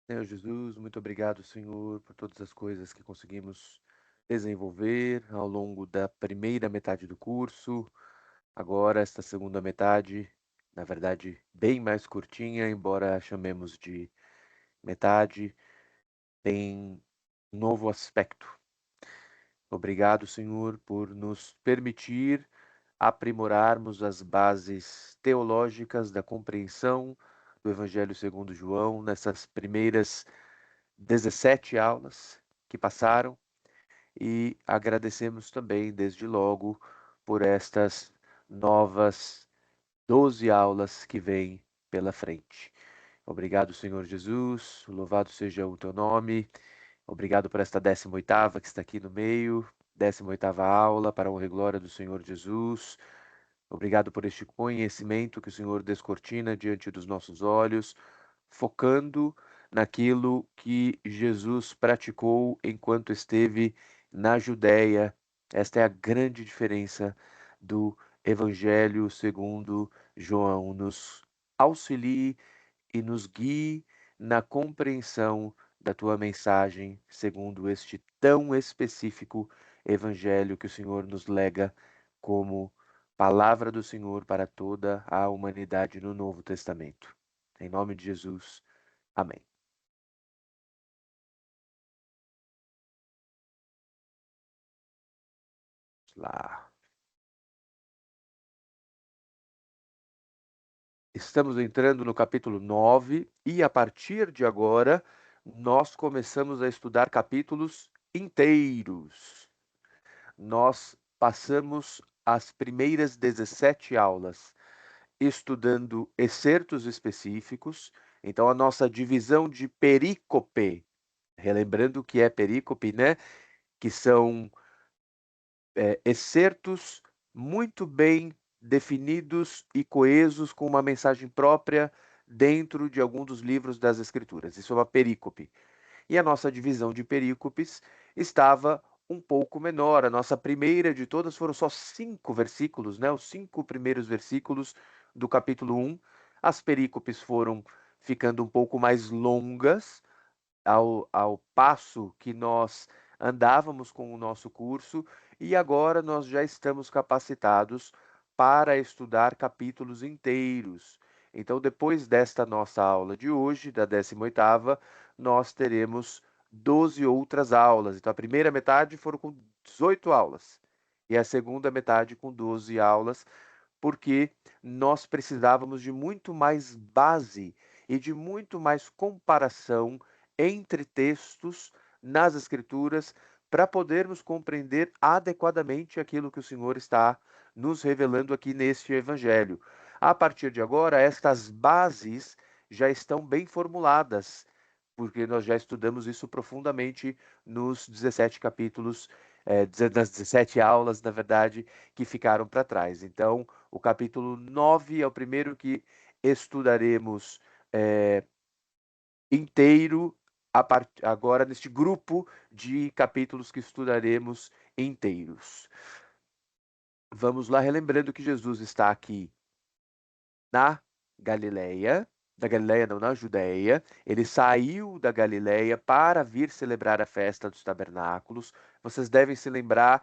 Senhor Jesus, muito obrigado, Senhor, por todas as coisas que conseguimos desenvolver ao longo da primeira metade do curso. Agora, esta segunda metade, na verdade, bem mais curtinha, embora chamemos de metade, tem um novo aspecto. Obrigado, Senhor, por nos permitir aprimorarmos as bases teológicas da compreensão do Evangelho segundo João nessas primeiras 17 aulas que passaram e agradecemos também, desde logo, por estas novas 12 aulas que vêm pela frente. Obrigado, Senhor Jesus, louvado seja o teu nome. Obrigado por esta 18ª que está aqui no meio, 18ª aula para a honra e glória do Senhor Jesus. Obrigado por este conhecimento que o Senhor descortina diante dos nossos olhos, focando naquilo que Jesus praticou enquanto esteve na Judéia. Esta é a grande diferença do Evangelho segundo João. Nos auxilie e nos guie na compreensão da tua mensagem, segundo este tão específico Evangelho que o Senhor nos lega como palavra do Senhor para toda a humanidade no Novo Testamento. Em nome de Jesus. Amém. Vamos lá. Estamos entrando no capítulo 9 e a partir de agora nós começamos a estudar capítulos inteiros. Nós passamos as primeiras 17 aulas estudando excertos específicos. Então, a nossa divisão de perícope, relembrando o que é perícope, né? Que são excertos muito bem definidos e coesos com uma mensagem própria dentro de algum dos livros das Escrituras. Isso é uma perícope. E a nossa divisão de perícopes estava um pouco menor. A nossa primeira de todas foram só 5 versículos, né? Os 5 primeiros versículos do capítulo 1. As perícopes foram ficando um pouco mais longas ao passo que nós andávamos com o nosso curso, e agora nós já estamos capacitados para estudar capítulos inteiros. Então, depois desta nossa aula de hoje, da 18ª, nós teremos 12 outras aulas. Então, a primeira metade foram com 18 aulas e a segunda metade com 12 aulas, porque nós precisávamos de muito mais base e de muito mais comparação entre textos nas Escrituras para podermos compreender adequadamente aquilo que o Senhor está nos revelando aqui neste Evangelho. A partir de agora, estas bases já estão bem formuladas, porque nós já estudamos isso profundamente nos 17 capítulos, nas 17 aulas, na verdade, que ficaram para trás. Então, o capítulo 9 é o primeiro que estudaremos inteiro, agora neste grupo de capítulos que estudaremos inteiros. Vamos lá, relembrando que Jesus está aqui na Galileia, da Galileia não, na Judéia. Ele saiu da Galileia para vir celebrar a festa dos tabernáculos. Vocês devem se lembrar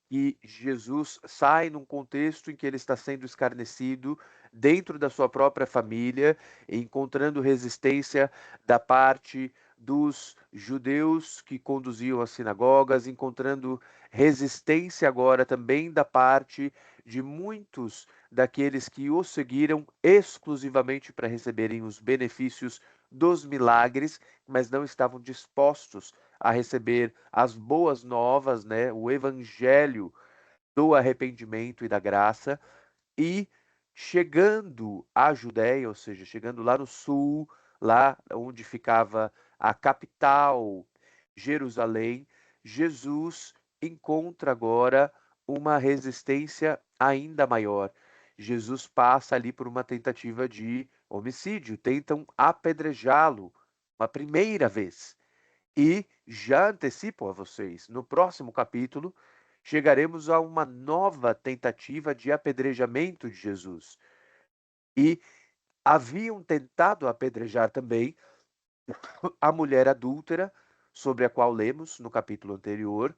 que Jesus sai num contexto em que ele está sendo escarnecido dentro da sua própria família, encontrando resistência da parte dos judeus que conduziam as sinagogas, encontrando resistência agora também da parte de muitos daqueles que o seguiram exclusivamente para receberem os benefícios dos milagres, mas não estavam dispostos a receber as boas novas, né, o evangelho do arrependimento e da graça. E chegando à Judéia, ou seja, chegando lá no sul, lá onde ficava a capital, Jerusalém, Jesus encontra agora uma resistência ainda maior. Jesus passa ali por uma tentativa de homicídio, tentam apedrejá-lo uma primeira vez. E já antecipo a vocês, no próximo capítulo, chegaremos a uma nova tentativa de apedrejamento de Jesus. E haviam tentado apedrejar também a mulher adúltera, sobre a qual lemos no capítulo anterior,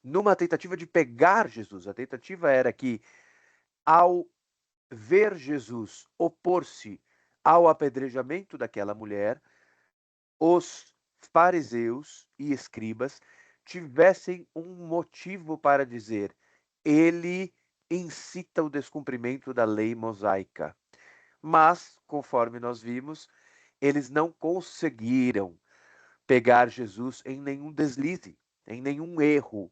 numa tentativa de pegar Jesus. A tentativa era que, ao ver Jesus opor-se ao apedrejamento daquela mulher, os fariseus e escribas tivessem um motivo para dizer: ele incita o descumprimento da lei mosaica. Mas, conforme nós vimos, eles não conseguiram pegar Jesus em nenhum deslize, em nenhum erro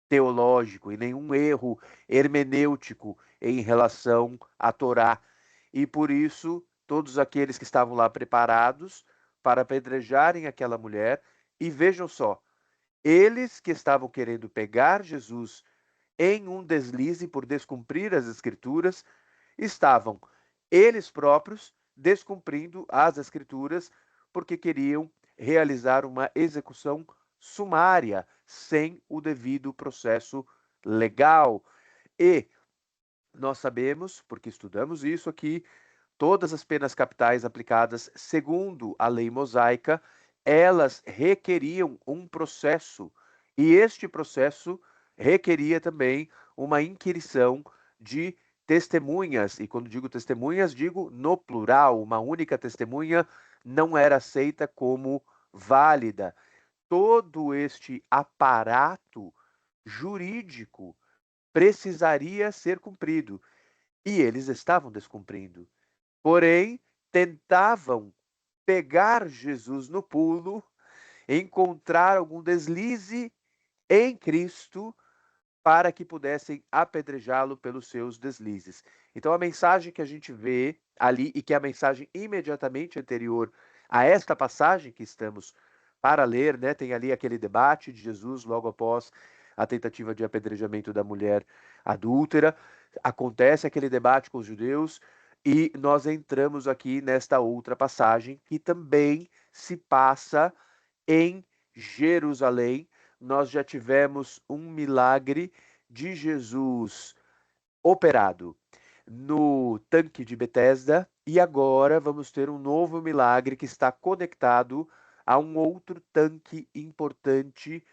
teológico, em nenhum erro hermenêutico em relação à Torá. E por isso, todos aqueles que estavam lá preparados para apedrejarem aquela mulher, e vejam só, eles que estavam querendo pegar Jesus em um deslize por descumprir as Escrituras, estavam eles próprios descumprindo as Escrituras porque queriam realizar uma execução sumária, sem o devido processo legal. E nós sabemos, porque estudamos isso aqui, todas as penas capitais aplicadas segundo a lei mosaica, elas requeriam um processo, e este processo requeria também uma inquirição de testemunhas, e quando digo testemunhas, digo no plural, uma única testemunha não era aceita como válida. Todo este aparato jurídico precisaria ser cumprido, e eles estavam descumprindo. Porém, tentavam pegar Jesus no pulo, encontrar algum deslize em Cristo para que pudessem apedrejá-lo pelos seus deslizes. Então, a mensagem que a gente vê ali, e que é a mensagem imediatamente anterior a esta passagem que estamos para ler, né? Tem ali aquele debate de Jesus logo após a tentativa de apedrejamento da mulher adúltera. Acontece aquele debate com os judeus e nós entramos aqui nesta outra passagem que também se passa em Jerusalém. Nós já tivemos um milagre de Jesus operado no tanque de Betesda e agora vamos ter um novo milagre que está conectado a um outro tanque importante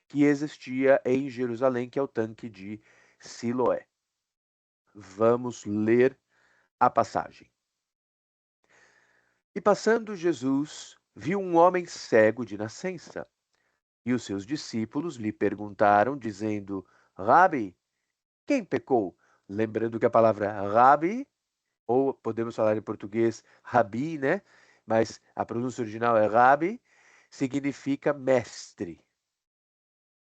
que existia em Jerusalém, que é o tanque de Siloé. Vamos ler a passagem. E passando Jesus, viu um homem cego de nascença. E os seus discípulos lhe perguntaram, dizendo: Rabi, quem pecou? Lembrando que a palavra Rabi, ou podemos falar em português Rabi, né? Mas a pronúncia original é Rabi, significa mestre.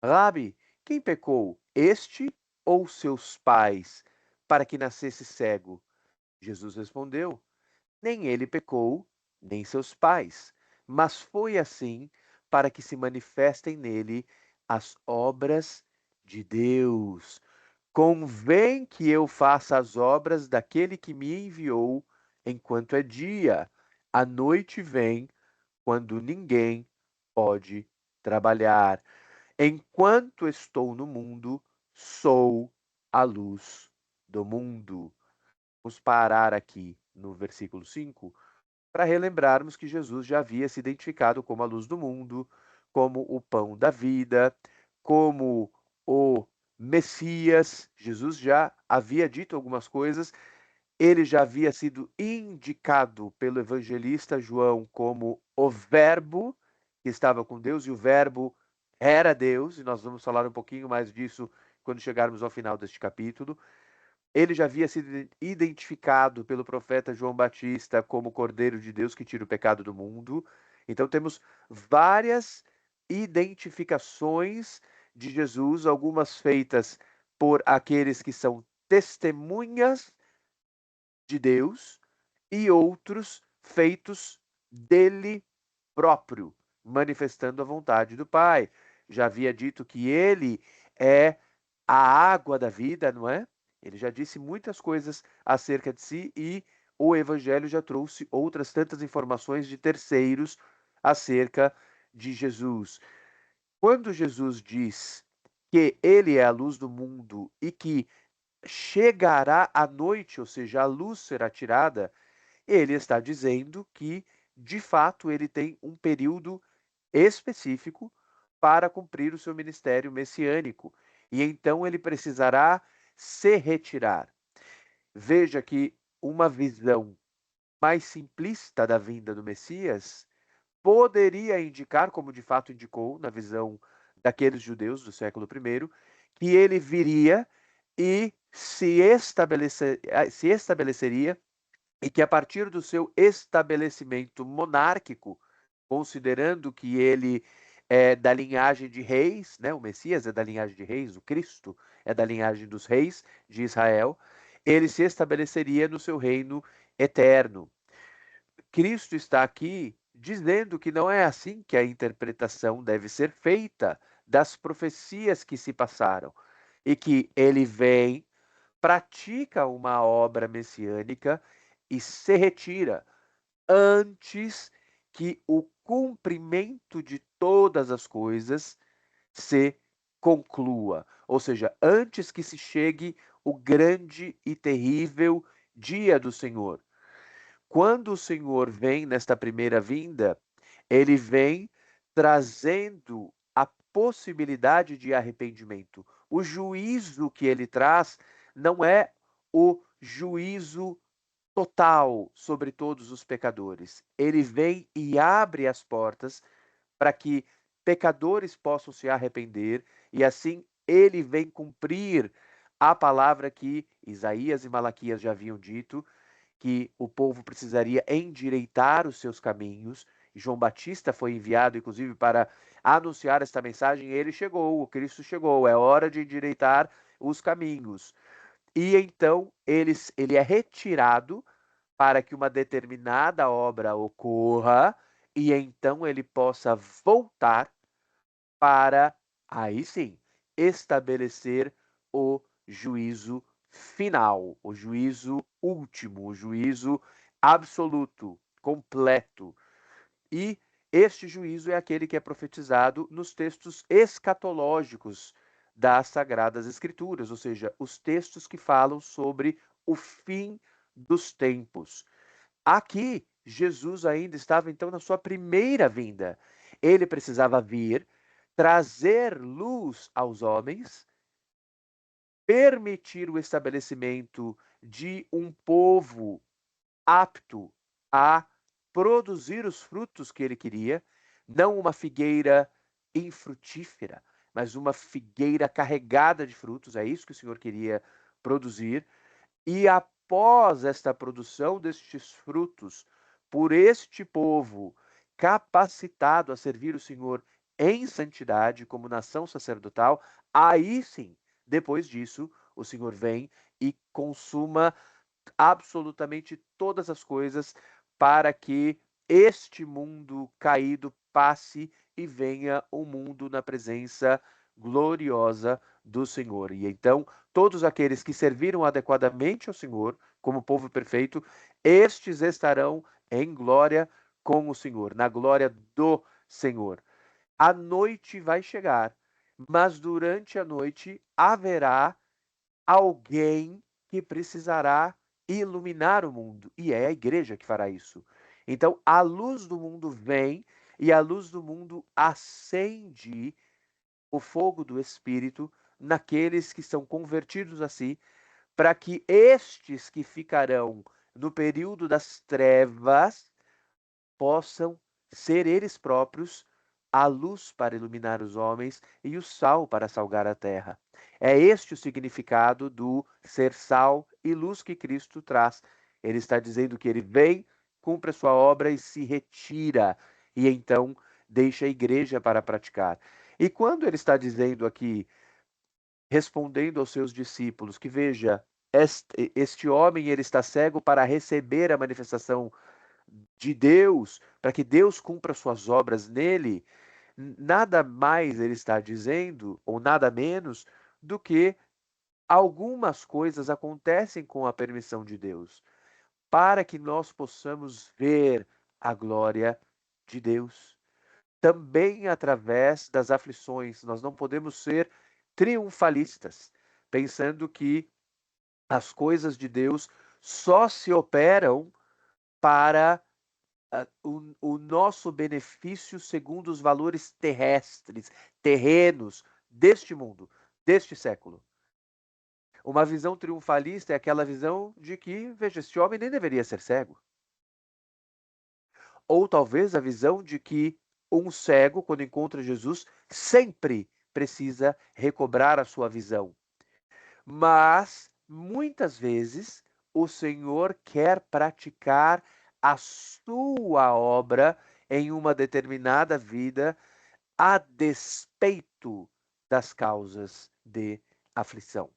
Rabi, quem pecou? Este ou seus pais, para que nascesse cego? Jesus respondeu: Nem ele pecou, nem seus pais, mas foi assim para que se manifestem nele as obras de Deus. Convém que eu faça as obras daquele que me enviou enquanto é dia. A noite vem quando ninguém pode trabalhar. Enquanto estou no mundo, sou a luz do mundo. Vamos parar aqui no versículo 5 para relembrarmos que Jesus já havia se identificado como a luz do mundo, como o pão da vida, como o Messias. Jesus já havia dito algumas coisas, ele já havia sido indicado pelo evangelista João como o Verbo que estava com Deus, e o Verbo era Deus, e nós vamos falar um pouquinho mais disso quando chegarmos ao final deste capítulo. Ele já havia sido identificado pelo profeta João Batista como o Cordeiro de Deus que tira o pecado do mundo. Então temos várias identificações de Jesus, algumas feitas por aqueles que são testemunhas de Deus e outros feitos dele próprio, manifestando a vontade do Pai. Já havia dito que ele é a água da vida, não é? Ele já disse muitas coisas acerca de si e o Evangelho já trouxe outras tantas informações de terceiros acerca de Jesus. Quando Jesus diz que ele é a luz do mundo e que chegará a noite, ou seja, a luz será tirada, ele está dizendo que de fato, ele tem um período específico para cumprir o seu ministério messiânico. E então ele precisará se retirar. Veja que uma visão mais simplista da vinda do Messias poderia indicar, como de fato indicou na visão daqueles judeus do século I, que ele viria e se estabeleceria e que a partir do seu estabelecimento monárquico, considerando que ele é da linhagem de reis, né? O Messias é da linhagem de reis, o Cristo é da linhagem dos reis de Israel, ele se estabeleceria no seu reino eterno. Cristo está aqui dizendo que não é assim que a interpretação deve ser feita das profecias que se passaram e que ele vem, pratica uma obra messiânica e se retira antes que o cumprimento de todas as coisas se conclua, ou seja, antes que se chegue o grande e terrível dia do Senhor. Quando o Senhor vem nesta primeira vinda, ele vem trazendo a possibilidade de arrependimento. O juízo que ele traz não é o juízo total sobre todos os pecadores. Ele vem e abre as portas para que pecadores possam se arrepender e assim ele vem cumprir a palavra que Isaías e Malaquias já haviam dito, que o povo precisaria endireitar os seus caminhos. João Batista foi enviado, inclusive, para anunciar esta mensagem. Ele chegou, o Cristo chegou, é hora de endireitar os caminhos. E então ele é retirado para que uma determinada obra ocorra e então ele possa voltar para, aí sim, estabelecer o juízo final, o juízo último, o juízo absoluto, completo. E este juízo é aquele que é profetizado nos textos escatológicos das Sagradas Escrituras, ou seja, os textos que falam sobre o fim dos tempos. Aqui, Jesus ainda estava então na sua primeira vinda. Ele precisava vir, trazer luz aos homens, permitir o estabelecimento de um povo apto a produzir os frutos que ele queria, não uma figueira infrutífera, mas uma figueira carregada de frutos. É isso que o Senhor queria produzir. E após esta produção destes frutos, por este povo capacitado a servir o Senhor em santidade, como nação sacerdotal, aí sim, depois disso, o Senhor vem e consuma absolutamente todas as coisas para que este mundo caído passe e venha o mundo na presença gloriosa do Senhor. E então, todos aqueles que serviram adequadamente ao Senhor, como povo perfeito, estes estarão em glória com o Senhor, na glória do Senhor. A noite vai chegar, mas durante a noite haverá alguém que precisará iluminar o mundo, e é a igreja que fará isso. Então, a luz do mundo vem e a luz do mundo acende o fogo do Espírito naqueles que são convertidos a si, para que estes que ficarão no período das trevas possam ser eles próprios a luz para iluminar os homens e o sal para salgar a terra. É este o significado do ser sal e luz que Cristo traz. Ele está dizendo que ele vem, cumpre a sua obra e se retira, e então deixa a igreja para praticar. E quando ele está dizendo aqui, respondendo aos seus discípulos, que veja, este homem ele está cego para receber a manifestação de Deus, para que Deus cumpra suas obras nele, nada mais ele está dizendo, ou nada menos, do que algumas coisas acontecem com a permissão de Deus, para que nós possamos ver a glória de Deus. Também através das aflições, nós não podemos ser triunfalistas, pensando que as coisas de Deus só se operam para o nosso benefício segundo os valores terrestres, terrenos deste mundo, deste século. Uma visão triunfalista é aquela visão de que, veja, esse homem nem deveria ser cego. Ou talvez a visão de que um cego, quando encontra Jesus, sempre precisa recobrar a sua visão. Mas, muitas vezes, o Senhor quer praticar a sua obra em uma determinada vida a despeito das causas de aflição.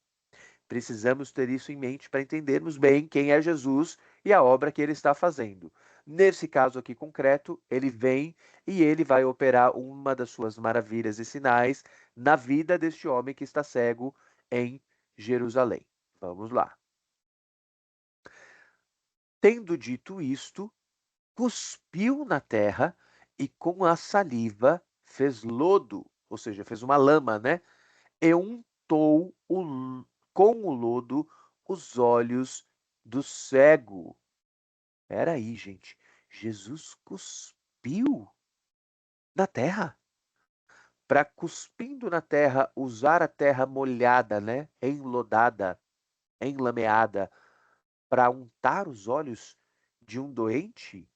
Precisamos ter isso em mente para entendermos bem quem é Jesus e a obra que ele está fazendo. Nesse caso aqui concreto, ele vem e ele vai operar uma das suas maravilhas e sinais na vida deste homem que está cego em Jerusalém. Vamos lá. Tendo dito isto, cuspiu na terra e com a saliva fez lodo, ou seja, fez uma lama, né? E untou com o lodo os olhos do cego. Espera aí, gente. Jesus cuspiu na terra. Para cuspindo na terra, usar a terra molhada, né? Enlodada, enlameada, para untar os olhos de um doente?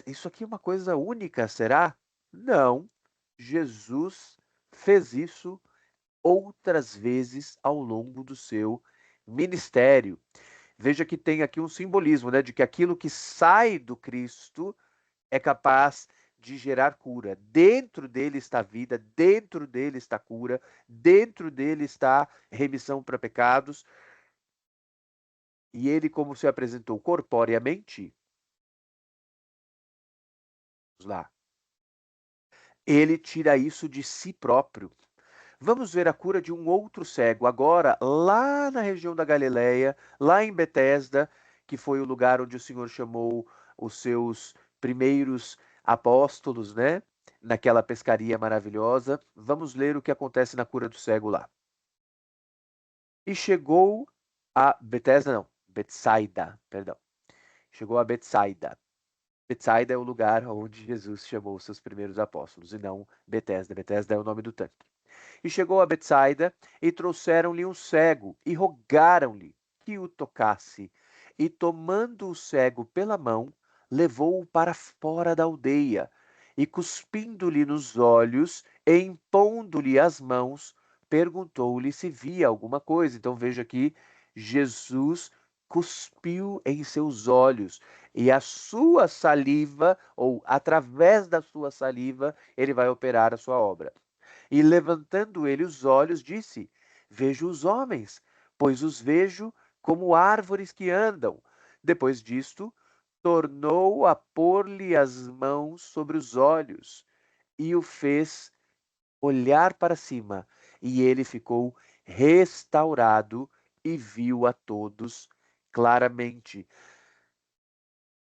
Isso aqui é uma coisa única, será? Não. Jesus fez isso outras vezes ao longo do seu ministério. Veja que tem aqui um simbolismo, né, de que aquilo que sai do Cristo é capaz de gerar cura. Dentro dele está vida, dentro dele está cura, dentro dele está remissão para pecados. E ele, como se apresentou corporeamente, vamos lá, ele tira isso de si próprio. Vamos ver a cura de um outro cego, agora lá na região da Galileia, lá em Betesda, que foi o lugar onde o Senhor chamou os seus primeiros apóstolos, né? Naquela pescaria maravilhosa. Vamos ler o que acontece na cura do cego lá. E chegou a Betesda, não, Betsaida, perdão. Chegou a Betsaida. Betsaida é o lugar onde Jesus chamou os seus primeiros apóstolos, e não Betesda. Betesda é o nome do tanque. E chegou a Betsaida, e trouxeram-lhe um cego, e rogaram-lhe que o tocasse. E tomando o cego pela mão, levou-o para fora da aldeia, e cuspindo-lhe nos olhos, e impondo-lhe as mãos, perguntou-lhe se via alguma coisa. Então veja aqui, Jesus cuspiu em seus olhos, e a sua saliva, ou através da sua saliva, ele vai operar a sua obra. E levantando ele os olhos, disse: Vejo os homens, pois os vejo como árvores que andam. Depois disto, tornou a pôr-lhe as mãos sobre os olhos e o fez olhar para cima. E ele ficou restaurado e viu a todos claramente.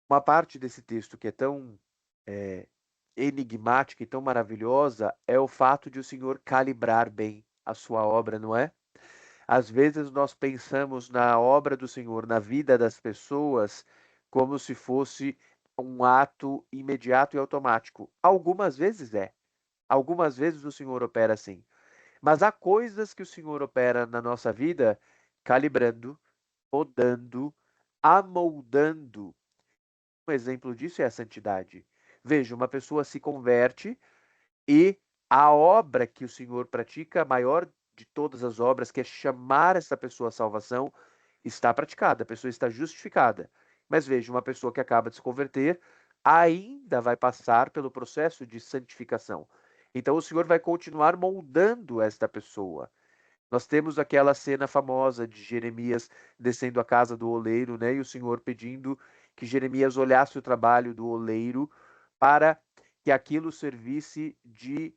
Uma parte desse texto que é tão enigmática e tão maravilhosa é o fato de o Senhor calibrar bem a sua obra, não é? Às vezes nós pensamos na obra do Senhor, na vida das pessoas, como se fosse um ato imediato e automático. Algumas vezes é. Algumas vezes o Senhor opera assim. Mas há coisas que o Senhor opera na nossa vida calibrando, podando, amoldando. Um exemplo disso é a santidade. Veja, uma pessoa se converte e a obra que o Senhor pratica, a maior de todas as obras, que é chamar essa pessoa à salvação, está praticada, a pessoa está justificada. Mas veja, uma pessoa que acaba de se converter ainda vai passar pelo processo de santificação. Então o Senhor vai continuar moldando esta pessoa. Nós temos aquela cena famosa de Jeremias descendo a casa do oleiro, né? E o Senhor pedindo que Jeremias olhasse o trabalho do oleiro para que aquilo servisse de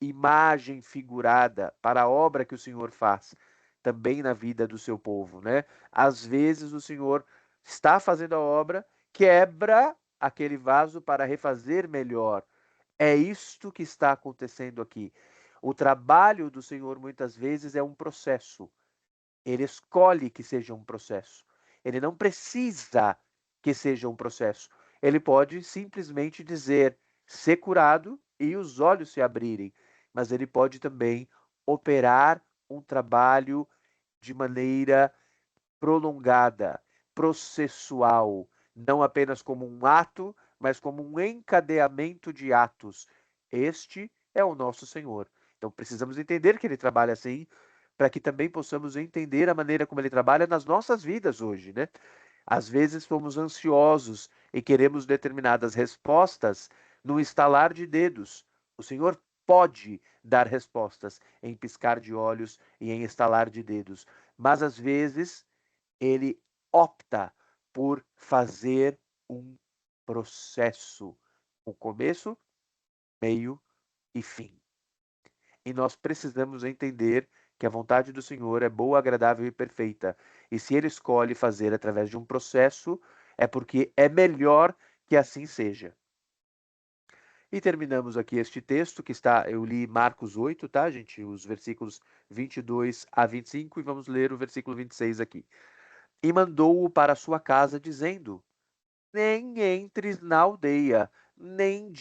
imagem figurada para a obra que o Senhor faz também na vida do seu povo, né? Às vezes o Senhor está fazendo a obra, quebra aquele vaso para refazer melhor. É isto que está acontecendo aqui. O trabalho do Senhor muitas vezes é um processo. Ele escolhe que seja um processo. Ele não precisa que seja um processo. Ele pode simplesmente dizer, ser curado e os olhos se abrirem, mas ele pode também operar um trabalho de maneira prolongada, processual, não apenas como um ato, mas como um encadeamento de atos. Este é o nosso Senhor. Então precisamos entender que ele trabalha assim, para que também possamos entender a maneira como ele trabalha nas nossas vidas hoje, né? Às vezes somos ansiosos e queremos determinadas respostas no estalar de dedos. O Senhor pode dar respostas em piscar de olhos e em estalar de dedos, mas às vezes ele opta por fazer um processo, com começo, meio e fim. E nós precisamos entender que a vontade do Senhor é boa, agradável e perfeita. E se ele escolhe fazer através de um processo, é porque é melhor que assim seja. E terminamos aqui este texto que está, eu li Marcos 8, tá, gente? Os versículos 22 a 25 e vamos ler o versículo 26 aqui. E mandou-o para sua casa, dizendo: nem entres na aldeia, nem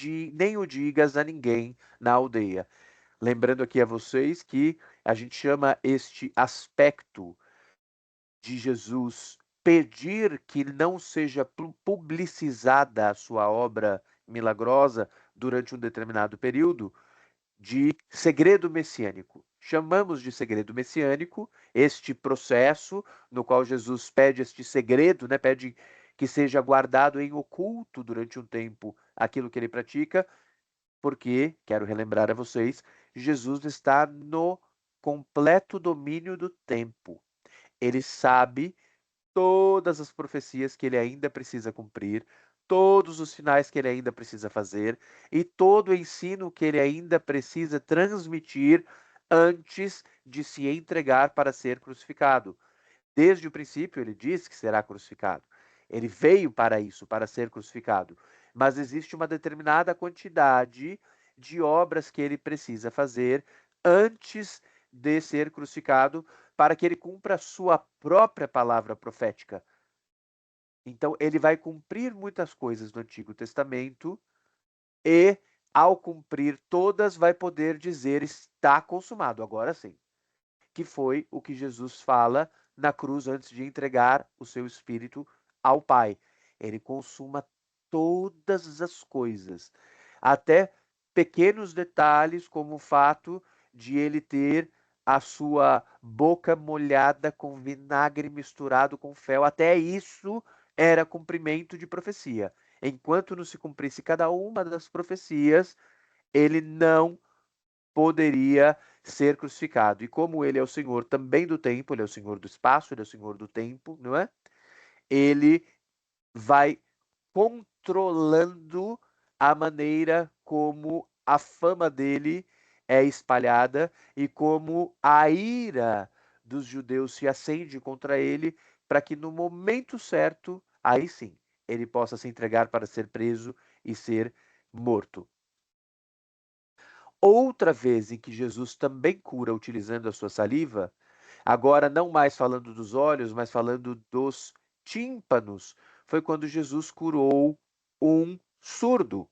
o digas a ninguém na aldeia. Lembrando aqui a vocês que a gente chama este aspecto de Jesus pedir que não seja publicizada a sua obra milagrosa durante um determinado período de segredo messiânico. Chamamos de segredo messiânico este processo no qual Jesus pede este segredo, né? Pede que seja guardado em oculto durante um tempo aquilo que ele pratica, porque, quero relembrar a vocês, Jesus está no completo domínio do tempo. Ele sabe todas as profecias que ele ainda precisa cumprir, todos os sinais que ele ainda precisa fazer e todo o ensino que ele ainda precisa transmitir antes de se entregar para ser crucificado. Desde o princípio, ele diz que será crucificado. Ele veio para isso, para ser crucificado. Mas existe uma determinada quantidade de obras que ele precisa fazer antes de ser crucificado, para que ele cumpra a sua própria palavra profética. Então, ele vai cumprir muitas coisas do Antigo Testamento e, ao cumprir todas, vai poder dizer: está consumado. Agora sim, que foi o que Jesus fala na cruz antes de entregar o seu espírito ao Pai. Ele consuma todas as coisas, até pequenos detalhes, como o fato de ele ter a sua boca molhada com vinagre misturado com fel. Até isso era cumprimento de profecia. Enquanto não se cumprisse cada uma das profecias, ele não poderia ser crucificado. E como ele é o Senhor também do tempo, ele é o Senhor do espaço, ele é o Senhor do tempo, não é? Ele vai controlando a maneira como a fama dele é espalhada e como a ira dos judeus se acende contra ele, para que no momento certo, aí sim, ele possa se entregar para ser preso e ser morto. Outra vez em que Jesus também cura utilizando a sua saliva, agora não mais falando dos olhos, mas falando dos tímpanos, foi quando Jesus curou um surdo.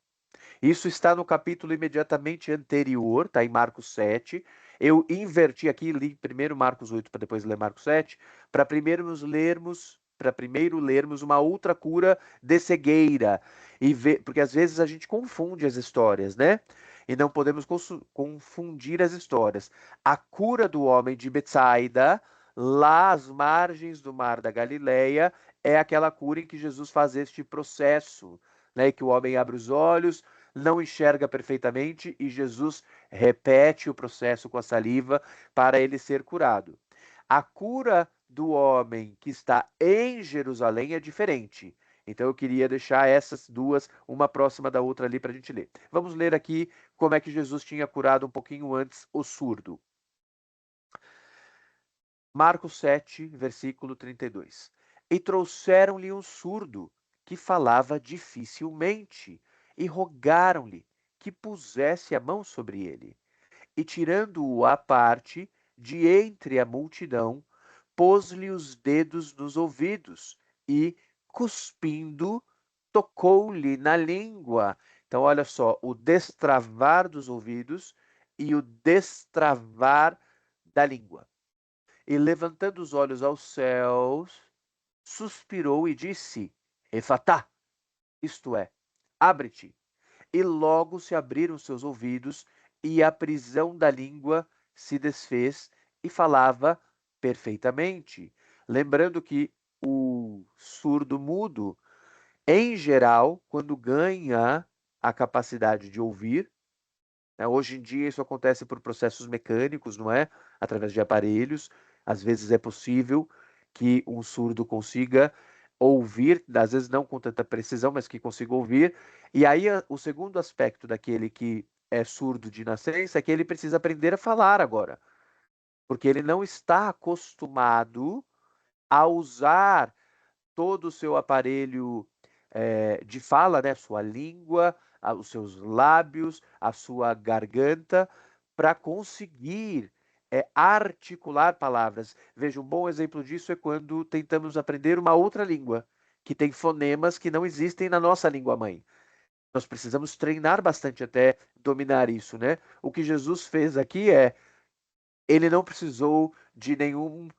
Isso está no capítulo imediatamente anterior, está em Marcos 7. Eu inverti aqui, li primeiro Marcos 8 para depois ler Marcos 7, para primeiro lermos uma outra cura de cegueira. Porque às vezes a gente confunde as histórias, né? E não podemos confundir as histórias. A cura do homem de Betsaida, lá às margens do mar da Galileia, é aquela cura em que Jesus faz este processo, né? Que o homem abre os olhos, não enxerga perfeitamente e Jesus repete o processo com a saliva para ele ser curado. A cura do homem que está em Jerusalém é diferente. Então eu queria deixar essas duas, uma próxima da outra ali para a gente ler. Vamos ler aqui como é que Jesus tinha curado um pouquinho antes o surdo. Marcos 7, versículo 32. E trouxeram-lhe um surdo que falava dificilmente, e rogaram-lhe que pusesse a mão sobre ele. E tirando-o à parte, de entre a multidão, pôs-lhe os dedos nos ouvidos e, cuspindo, tocou-lhe na língua. Então, olha só, o destravar dos ouvidos e o destravar da língua. E levantando os olhos aos céus, suspirou e disse: Efatá, isto é, abre-te. E logo se abriram seus ouvidos, e a prisão da língua se desfez e falava perfeitamente. Lembrando que o surdo-mudo, em geral, quando ganha a capacidade de ouvir, né, hoje em dia isso acontece por processos mecânicos, não é? Através de aparelhos. Às vezes é possível que um surdo consiga ouvir, às vezes não com tanta precisão, mas que consiga ouvir. E aí o segundo aspecto daquele que é surdo de nascença é que ele precisa aprender a falar agora, porque ele não está acostumado a usar todo o seu aparelho de fala, né, sua língua, os seus lábios, a sua garganta, para conseguir articular palavras. Veja, um bom exemplo disso é quando tentamos aprender uma outra língua, que tem fonemas que não existem na nossa língua mãe. Nós precisamos treinar bastante até dominar isso, né? O que Jesus fez aqui é ele não precisou de nenhum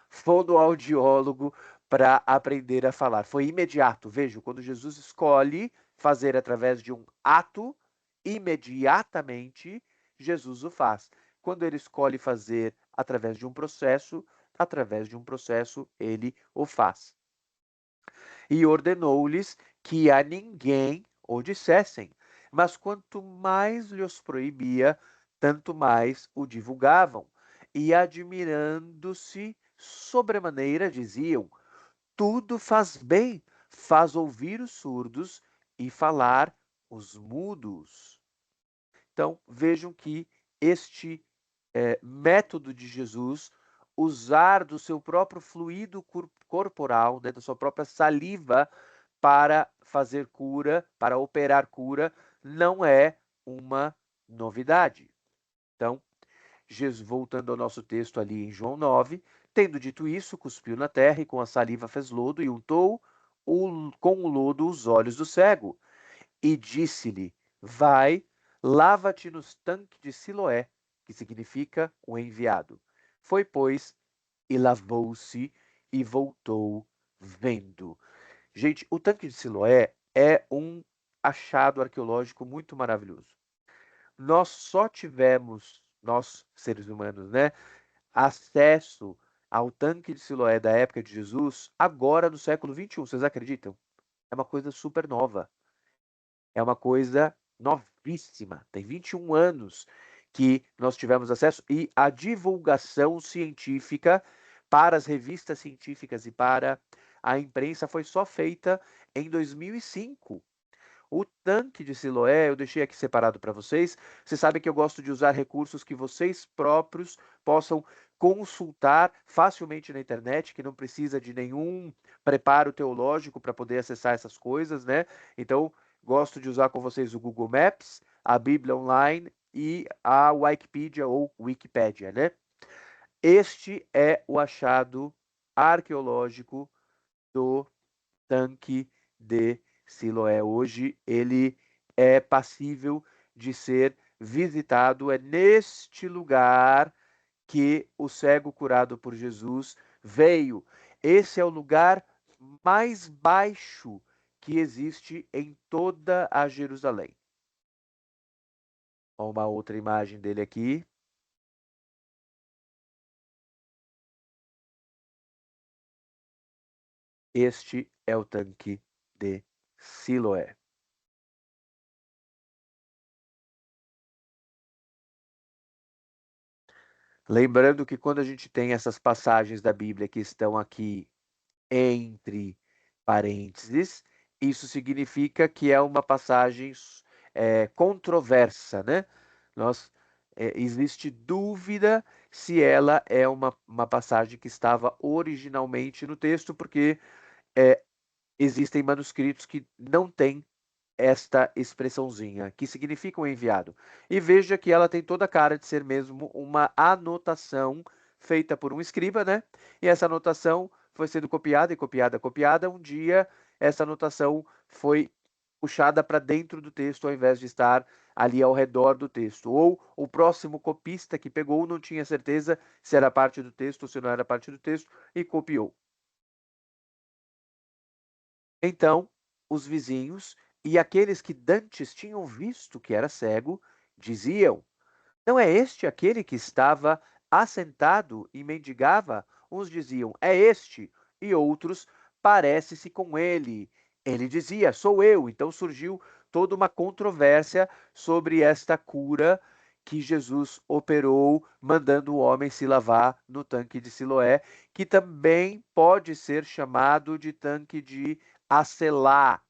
fonoaudiólogo para aprender a falar. Foi imediato. Veja, quando Jesus escolhe fazer através de um ato, imediatamente Jesus o faz. Quando ele escolhe fazer através de um processo ele o faz. E ordenou-lhes que a ninguém o dissessem, mas quanto mais lhes proibia, tanto mais o divulgavam. E admirando-se sobremaneira, diziam: tudo faz bem, faz ouvir os surdos e falar os mudos. Então, vejam que este método de Jesus, usar do seu próprio fluido corporal, né, da sua própria saliva, para fazer cura, para operar cura, não é uma novidade. Então, Jesus, voltando ao nosso texto ali em João 9, tendo dito isso, cuspiu na terra e com a saliva fez lodo e untou com o lodo os olhos do cego. E disse-lhe: vai, lava-te nos tanques de Siloé, que significa o enviado. Foi, pois, e lavou-se e voltou vendo. Gente, o tanque de Siloé é um achado arqueológico muito maravilhoso. Nós só tivemos, nós seres humanos, né, acesso ao tanque de Siloé da época de Jesus agora no século 21. Vocês acreditam? É uma coisa super nova. É uma coisa novíssima. Tem 21 anos que nós tivemos acesso e a divulgação científica para as revistas científicas e para a imprensa foi só feita em 2005. O tanque de Siloé, eu deixei aqui separado para vocês. Vocês sabem que eu gosto de usar recursos que vocês próprios possam consultar facilmente na internet, que não precisa de nenhum preparo teológico para poder acessar essas coisas, né? Então, gosto de usar com vocês o Google Maps, a Bíblia Online e a Wikipedia ou Wikipédia, né? Este é o achado arqueológico do tanque de Siloé. Hoje ele é passível de ser visitado. É neste lugar que o cego curado por Jesus veio. Esse é o lugar mais baixo que existe em toda a Jerusalém. Uma outra imagem dele aqui. Este é o tanque de Siloé. Lembrando que quando a gente tem essas passagens da Bíblia que estão aqui entre parênteses, isso significa que é uma passagem controversa, né? Existe dúvida se ela é uma passagem que estava originalmente no texto, porque existem manuscritos que não têm esta expressãozinha, que significa um enviado. E veja que ela tem toda a cara de ser mesmo uma anotação feita por um escriba, né? E essa anotação foi sendo copiada e copiada, copiada. Um dia essa anotação foi puxada para dentro do texto ao invés de estar ali ao redor do texto. Ou o próximo copista que pegou não tinha certeza se era parte do texto ou se não era parte do texto e copiou. Então, os vizinhos e aqueles que dantes tinham visto que era cego, diziam: Não é este aquele que estava assentado e mendigava? Uns diziam: É este, e outros: Parece-se com ele. Ele dizia: Sou eu. Então surgiu toda uma controvérsia sobre esta cura que Jesus operou, mandando o homem se lavar no tanque de Siloé, que também pode ser chamado de tanque de Acelá.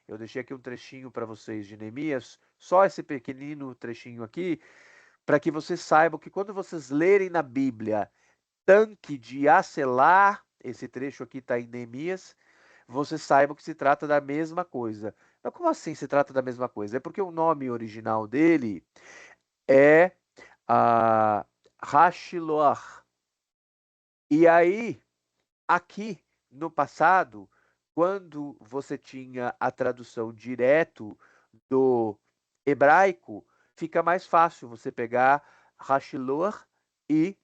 Eu deixei aqui um trechinho para vocês de Neemias, só esse pequenino trechinho aqui, para que vocês saibam que quando vocês lerem na Bíblia tanque de Acelar, esse trecho aqui está em Neemias, vocês saibam que se trata da mesma coisa. Mas como assim se trata da mesma coisa? É porque o nome original dele é Hashiloah. E aí, aqui no passado, quando você tinha a tradução direto do hebraico, fica mais fácil você pegar Hashiloah e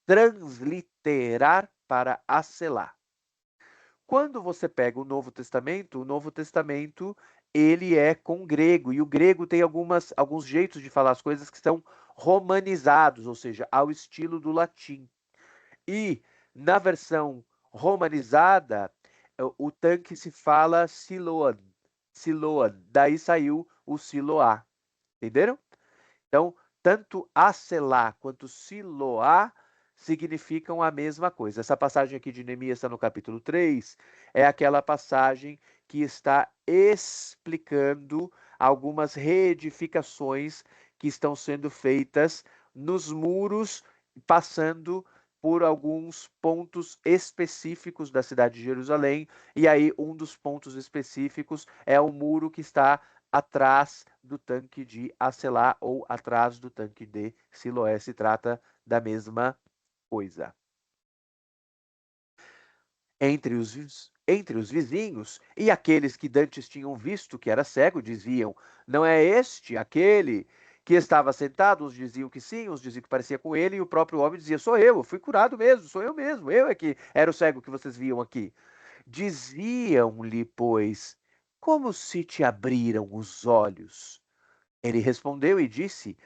transliterar para acelar. Quando você pega o Novo Testamento ele é com grego, e o grego tem alguns jeitos de falar as coisas que são romanizados, ou seja, ao estilo do latim. E na versão romanizada, o tanque se fala Siloam, Siloam, daí saiu o Siloá, entenderam? Então, tanto Acelá quanto Siloá significam a mesma coisa. Essa passagem aqui de Neemias está no capítulo 3, é aquela passagem que está explicando algumas reedificações que estão sendo feitas nos muros, passando por alguns pontos específicos da cidade de Jerusalém, e aí um dos pontos específicos é o muro que está atrás do tanque de Acelá ou atrás do tanque de Siloé. Se trata da mesma coisa. Entre os vizinhos e aqueles que dantes tinham visto que era cego, diziam: Não é este aquele que estava sentado? Uns diziam que sim, uns diziam que parecia com ele, e o próprio homem dizia: Sou eu fui curado mesmo, sou eu mesmo, eu é que era o cego que vocês viam aqui. Diziam-lhe, pois, como se te abriram os olhos? Ele respondeu e disse: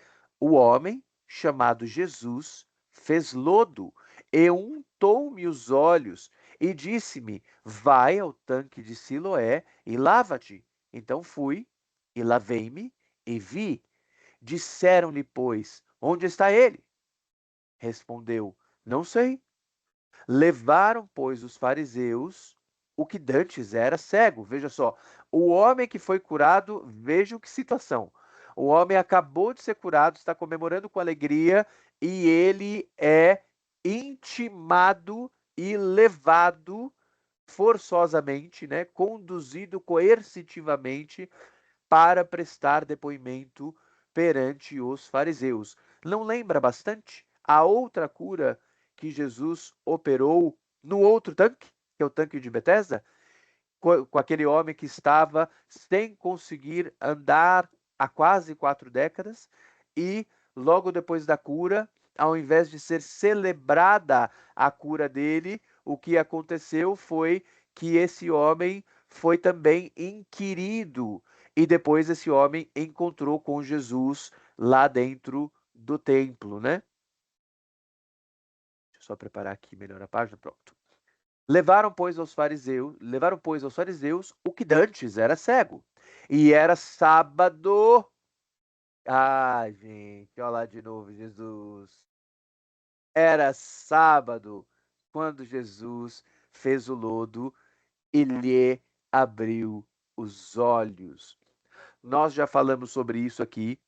O homem chamado Jesus fez lodo e untou-me os olhos e disse-me: Vai ao tanque de Siloé e lava-te. Então fui e lavei-me e vi. Disseram-lhe, pois, onde está ele? Respondeu: Não sei. Levaram, pois, os fariseus o que dantes era cego. Veja só, o homem que foi curado, veja que situação. O homem acabou de ser curado, está comemorando com alegria e ele é intimado e levado forçosamente, né, conduzido coercitivamente para prestar depoimento perante os fariseus. Não lembra bastante a outra cura que Jesus operou no outro tanque, que é o tanque de Betesda, com aquele homem que estava sem conseguir andar há quase 4 décadas e logo depois da cura, ao invés de ser celebrada a cura dele, o que aconteceu foi que esse homem foi também inquirido e depois esse homem encontrou com Jesus lá dentro do templo, né? Deixa eu só preparar aqui melhor a página, pronto. Levaram, pois, aos fariseus o que dantes era cego. E era sábado. Ai, gente, olha lá de novo, Jesus. Era sábado quando Jesus fez o lodo e lhe abriu os olhos. Nós já falamos sobre isso aqui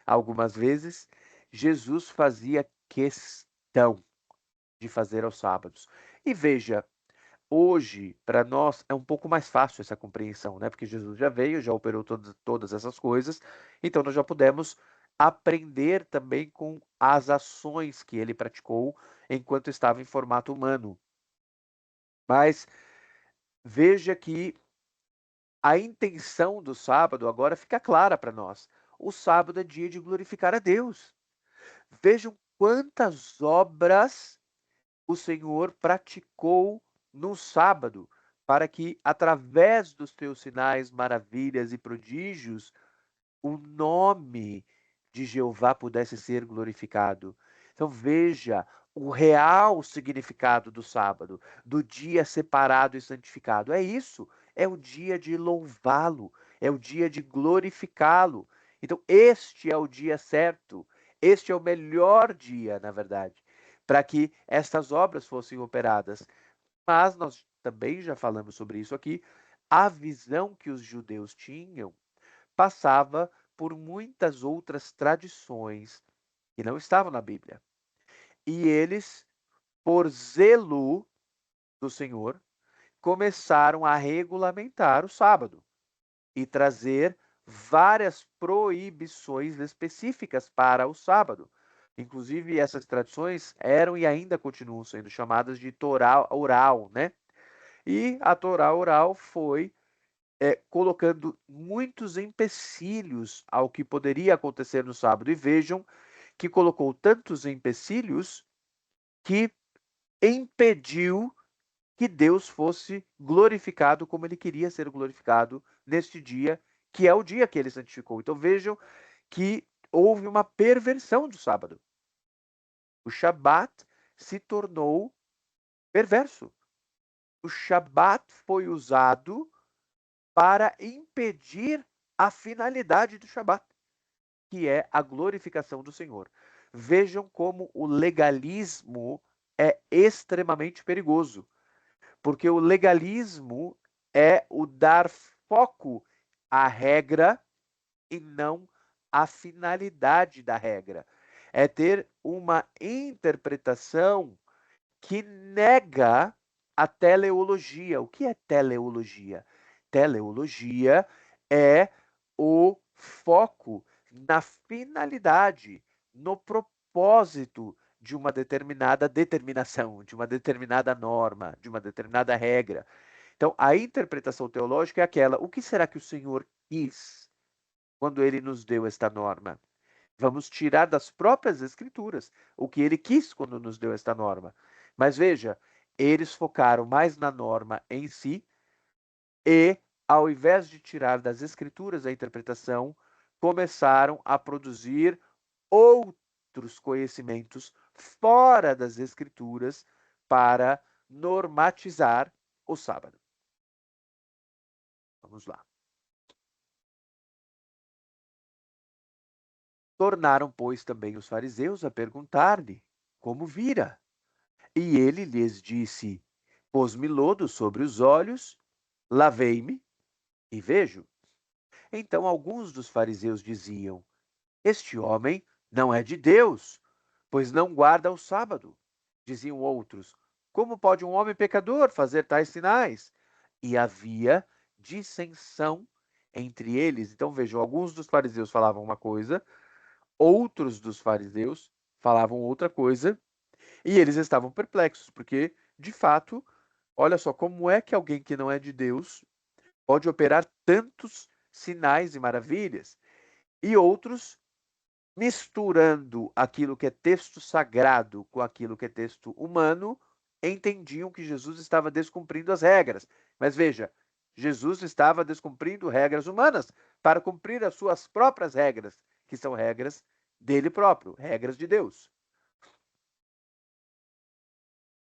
algumas vezes. Jesus fazia questão de fazer aos sábados. E veja, hoje, para nós, é um pouco mais fácil essa compreensão, né? Porque Jesus já veio, já operou todas essas coisas, então nós já pudemos aprender também com as ações que ele praticou enquanto estava em formato humano. Mas veja que a intenção do sábado agora fica clara para nós. O sábado é dia de glorificar a Deus. Vejam quantas obras o Senhor praticou no sábado, para que, através dos teus sinais, maravilhas e prodígios, o nome de Jeová pudesse ser glorificado. Então veja o real significado do sábado, do dia separado e santificado. É isso, é o dia de louvá-lo, é o dia de glorificá-lo. Então este é o dia certo, este é o melhor dia, na verdade, para que estas obras fossem operadas. Mas nós também já falamos sobre isso aqui, a visão que os judeus tinham passava por muitas outras tradições que não estavam na Bíblia. E eles, por zelo do Senhor, começaram a regulamentar o sábado e trazer várias proibições específicas para o sábado. Inclusive, essas tradições eram e ainda continuam sendo chamadas de Torá oral, né? E a Torá oral foi colocando muitos empecilhos ao que poderia acontecer no sábado. E vejam que colocou tantos empecilhos que impediu que Deus fosse glorificado como ele queria ser glorificado neste dia, que é o dia que ele santificou. Então vejam que houve uma perversão do sábado. O Shabat se tornou perverso. O Shabat foi usado para impedir a finalidade do Shabat, que é a glorificação do Senhor. Vejam como o legalismo é extremamente perigoso, porque o legalismo é o dar foco à regra e não à finalidade da regra. É ter uma interpretação que nega a teleologia. O que é teleologia? Teleologia é o foco na finalidade, no propósito de uma determinada determinação, de uma determinada norma, de uma determinada regra. Então, a interpretação teológica é aquela: o que será que o Senhor quis quando ele nos deu esta norma? Vamos tirar das próprias Escrituras o que ele quis quando nos deu esta norma. Mas veja, eles focaram mais na norma em si e, ao invés de tirar das Escrituras a interpretação, começaram a produzir outros conhecimentos fora das Escrituras para normatizar o sábado. Vamos lá. Tornaram, pois, também os fariseus a perguntar-lhe como vira. E ele lhes disse: pôs-me lodo sobre os olhos, lavei-me e vejo. Então alguns dos fariseus diziam: este homem não é de Deus, pois não guarda o sábado. Diziam outros: como pode um homem pecador fazer tais sinais? E havia dissensão entre eles. Então vejam, alguns dos fariseus falavam uma coisa, outros dos fariseus falavam outra coisa, e eles estavam perplexos, porque, de fato, olha só, como é que alguém que não é de Deus pode operar tantos sinais e maravilhas? E outros, misturando aquilo que é texto sagrado com aquilo que é texto humano, entendiam que Jesus estava descumprindo as regras. Mas veja, Jesus estava descumprindo regras humanas para cumprir as suas próprias regras, que são regras dele próprio, regras de Deus.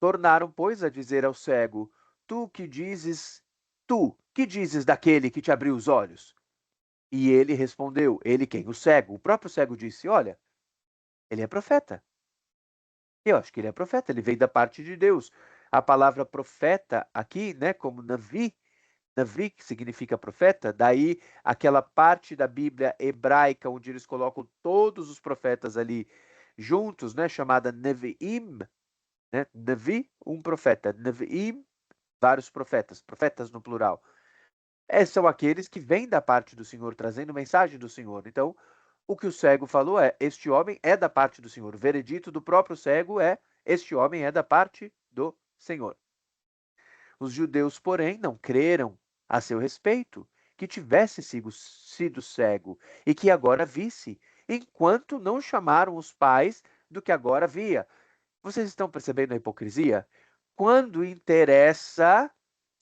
Tornaram, pois, a dizer ao cego: tu que dizes daquele que te abriu os olhos? E ele respondeu: ele quem? O cego. O próprio cego disse: olha, ele é profeta. Eu acho que ele é profeta, ele veio da parte de Deus. A palavra profeta aqui, né, como Navi, Navi que significa profeta, daí aquela parte da Bíblia hebraica onde eles colocam todos os profetas ali juntos, né, chamada Neviim, né? Navi, um profeta. Neviim, vários profetas, profetas no plural. São aqueles que vêm da parte do Senhor, trazendo mensagem do Senhor. Então, o que o cego falou é: este homem é da parte do Senhor. O veredito do próprio cego é: este homem é da parte do Senhor. Os judeus, porém, não creram a seu respeito, que tivesse sido cego e que agora visse, enquanto não chamaram os pais do que agora via. Vocês estão percebendo a hipocrisia? Quando interessa,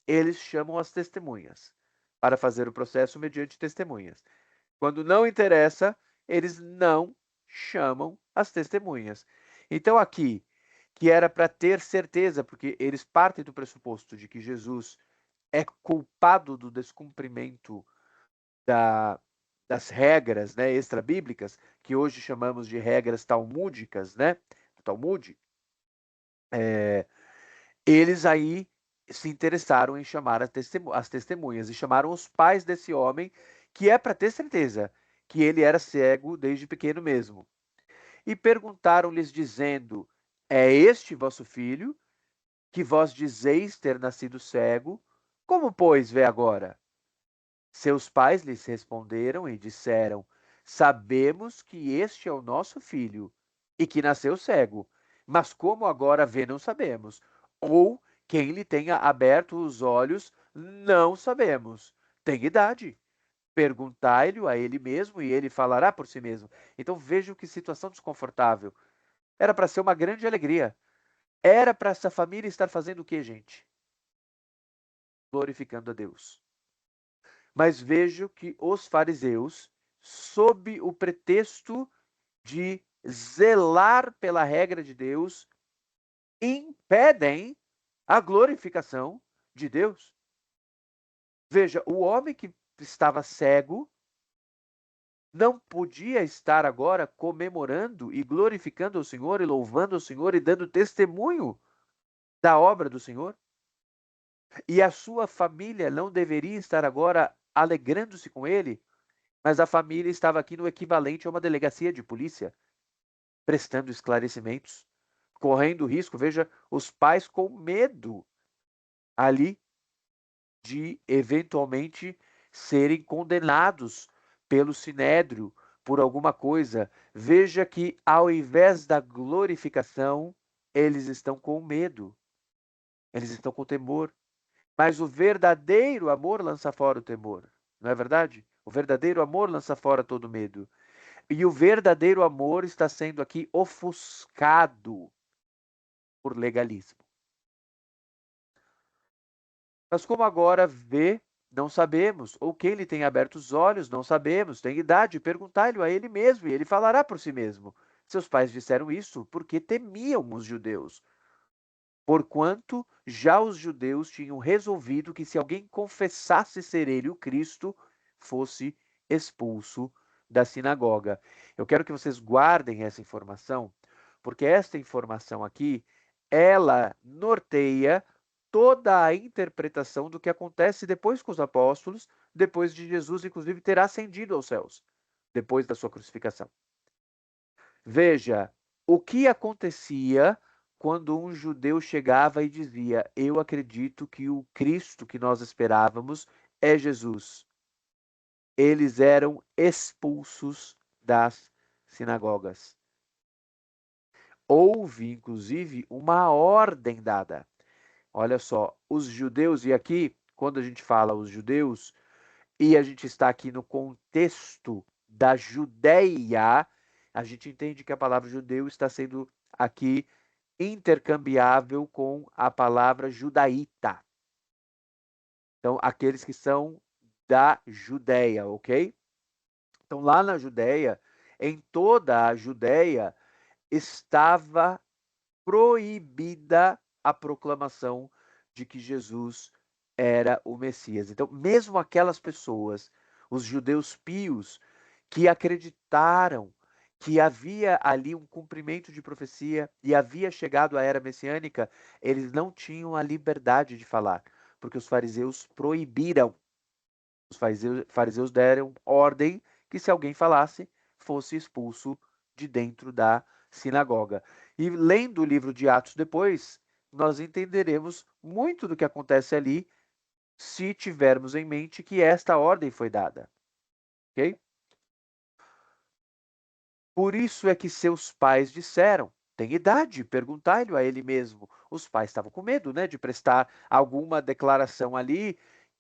eles chamam as testemunhas para fazer o processo mediante testemunhas. Quando não interessa, eles não chamam as testemunhas. Então, aqui, que era para ter certeza, porque eles partem do pressuposto de que Jesus é culpado do descumprimento das regras, né, extra-bíblicas, que hoje chamamos de regras talmúdicas, né, Talmud, eles aí se interessaram em chamar as testemunhas e chamaram os pais desse homem, que é para ter certeza que ele era cego desde pequeno mesmo. E perguntaram-lhes, dizendo: É este vosso filho, que vós dizeis ter nascido cego? Como, pois, vê agora? Seus pais lhes responderam e disseram: Sabemos que este é o nosso filho e que nasceu cego, mas como agora vê, não sabemos. Ou quem lhe tenha aberto os olhos, não sabemos. Tem idade. Perguntai-lhe a ele mesmo e ele falará por si mesmo. Então vejam que situação desconfortável. Era para ser uma grande alegria. Era para essa família estar fazendo o que, gente? Glorificando a Deus. Mas vejo que os fariseus, sob o pretexto de zelar pela regra de Deus, impedem a glorificação de Deus. Veja, o homem que estava cego não podia estar agora comemorando e glorificando o Senhor e louvando o Senhor e dando testemunho da obra do Senhor? E a sua família não deveria estar agora alegrando-se com ele? Mas a família estava aqui no equivalente a uma delegacia de polícia, prestando esclarecimentos, correndo risco. Veja, os pais com medo ali de eventualmente serem condenados pelo sinédrio por alguma coisa. Veja que ao invés da glorificação, eles estão com medo, eles estão com temor. Mas o verdadeiro amor lança fora o temor, não é verdade? O verdadeiro amor lança fora todo medo. E o verdadeiro amor está sendo aqui ofuscado por legalismo. Mas como agora vê, não sabemos, ou quem lhe tem aberto os olhos, não sabemos, tem idade, perguntai-lhe a ele mesmo, e ele falará por si mesmo. Seus pais disseram isso porque temiam os judeus, porquanto já os judeus tinham resolvido que se alguém confessasse ser ele o Cristo, fosse expulso da sinagoga. Eu quero que vocês guardem essa informação, porque esta informação aqui, ela norteia toda a interpretação do que acontece depois com os apóstolos, depois de Jesus, inclusive, ter ascendido aos céus, depois da sua crucificação. Veja, o que acontecia quando um judeu chegava e dizia: Eu acredito que o Cristo que nós esperávamos é Jesus. Eles eram expulsos das sinagogas. Houve, inclusive, uma ordem dada. Olha só, os judeus, e aqui, quando a gente fala os judeus, e a gente está aqui no contexto da Judéia, a gente entende que a palavra judeu está sendo aqui intercambiável com a palavra judaíta. Então, aqueles que são da Judéia, ok? Então, lá na Judéia, em toda a Judéia, estava proibida a proclamação de que Jesus era o Messias. Então, mesmo aquelas pessoas, os judeus pios, que acreditaram que havia ali um cumprimento de profecia e havia chegado a era messiânica, eles não tinham a liberdade de falar, porque os fariseus proibiram. Os fariseus deram ordem que se alguém falasse, fosse expulso de dentro da sinagoga. E lendo o livro de Atos depois, nós entenderemos muito do que acontece ali, se tivermos em mente que esta ordem foi dada, ok? Por isso é que seus pais disseram: Tem idade, perguntai-lhe a ele mesmo. Os pais estavam com medo, né, de prestar alguma declaração ali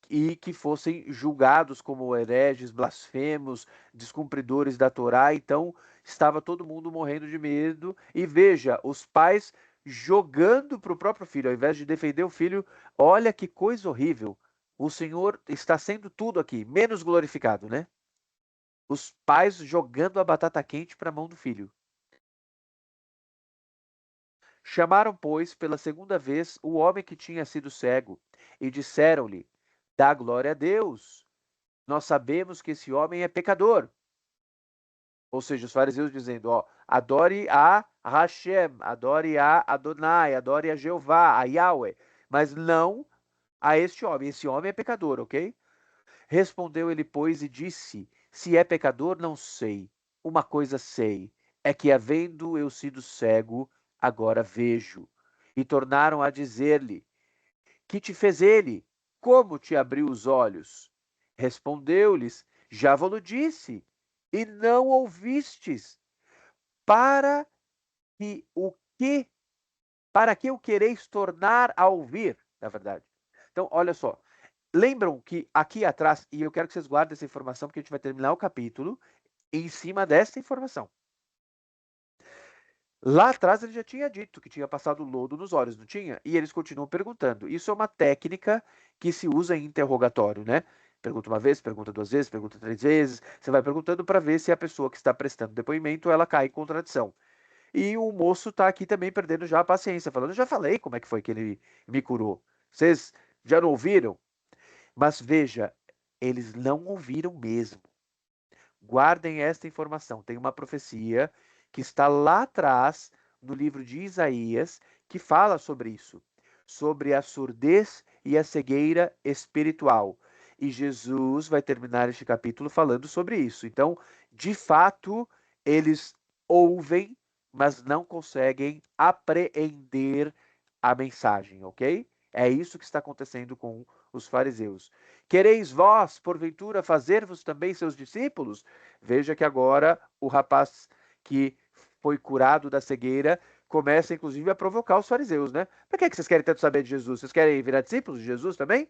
e que fossem julgados como hereges, blasfemos, descumpridores da Torá. Então, estava todo mundo morrendo de medo. E veja, os pais jogando para o próprio filho, ao invés de defender o filho. Olha que coisa horrível. O Senhor está sendo tudo aqui, menos glorificado, né? Os pais jogando a batata quente para a mão do filho. Chamaram, pois, pela segunda vez o homem que tinha sido cego e disseram-lhe: Dá glória a Deus. Nós sabemos que esse homem é pecador. Ou seja, os fariseus dizendo, ó, adore a Hashem, adore a Adonai, adore a Jeová, a Yahweh, mas não a este homem. Esse homem é pecador, ok? Respondeu ele, pois, e disse: Se é pecador, não sei. Uma coisa sei, é que, havendo eu sido cego, agora vejo. E tornaram a dizer-lhe: Que te fez ele? Como te abriu os olhos? Respondeu-lhes: Já vos disse, e não ouvistes. Para que o que para que o quereis tornar a ouvir, na verdade. Então, olha só. Lembram que aqui atrás, e eu quero que vocês guardem essa informação, porque a gente vai terminar o capítulo em cima dessa informação. Lá atrás ele já tinha dito que tinha passado lodo nos olhos, não tinha? E eles continuam perguntando. Isso é uma técnica que se usa em interrogatório, né? Pergunta uma vez, pergunta duas vezes, pergunta três vezes. Você vai perguntando para ver se a pessoa que está prestando depoimento ela cai em contradição. E o moço está aqui também perdendo já a paciência, falando: Eu já falei como é que foi que ele me curou. Vocês já não ouviram? Mas veja, eles não ouviram mesmo. Guardem esta informação. Tem uma profecia que está lá atrás no livro de Isaías que fala sobre isso, sobre a surdez e a cegueira espiritual. E Jesus vai terminar este capítulo falando sobre isso. Então, de fato, eles ouvem, mas não conseguem apreender a mensagem, ok? É isso que está acontecendo com os fariseus. Quereis vós, porventura, fazer-vos também seus discípulos? Veja que agora o rapaz que foi curado da cegueira começa, inclusive, a provocar os fariseus, né? Por que vocês querem tanto saber de Jesus? Vocês querem virar discípulos de Jesus também?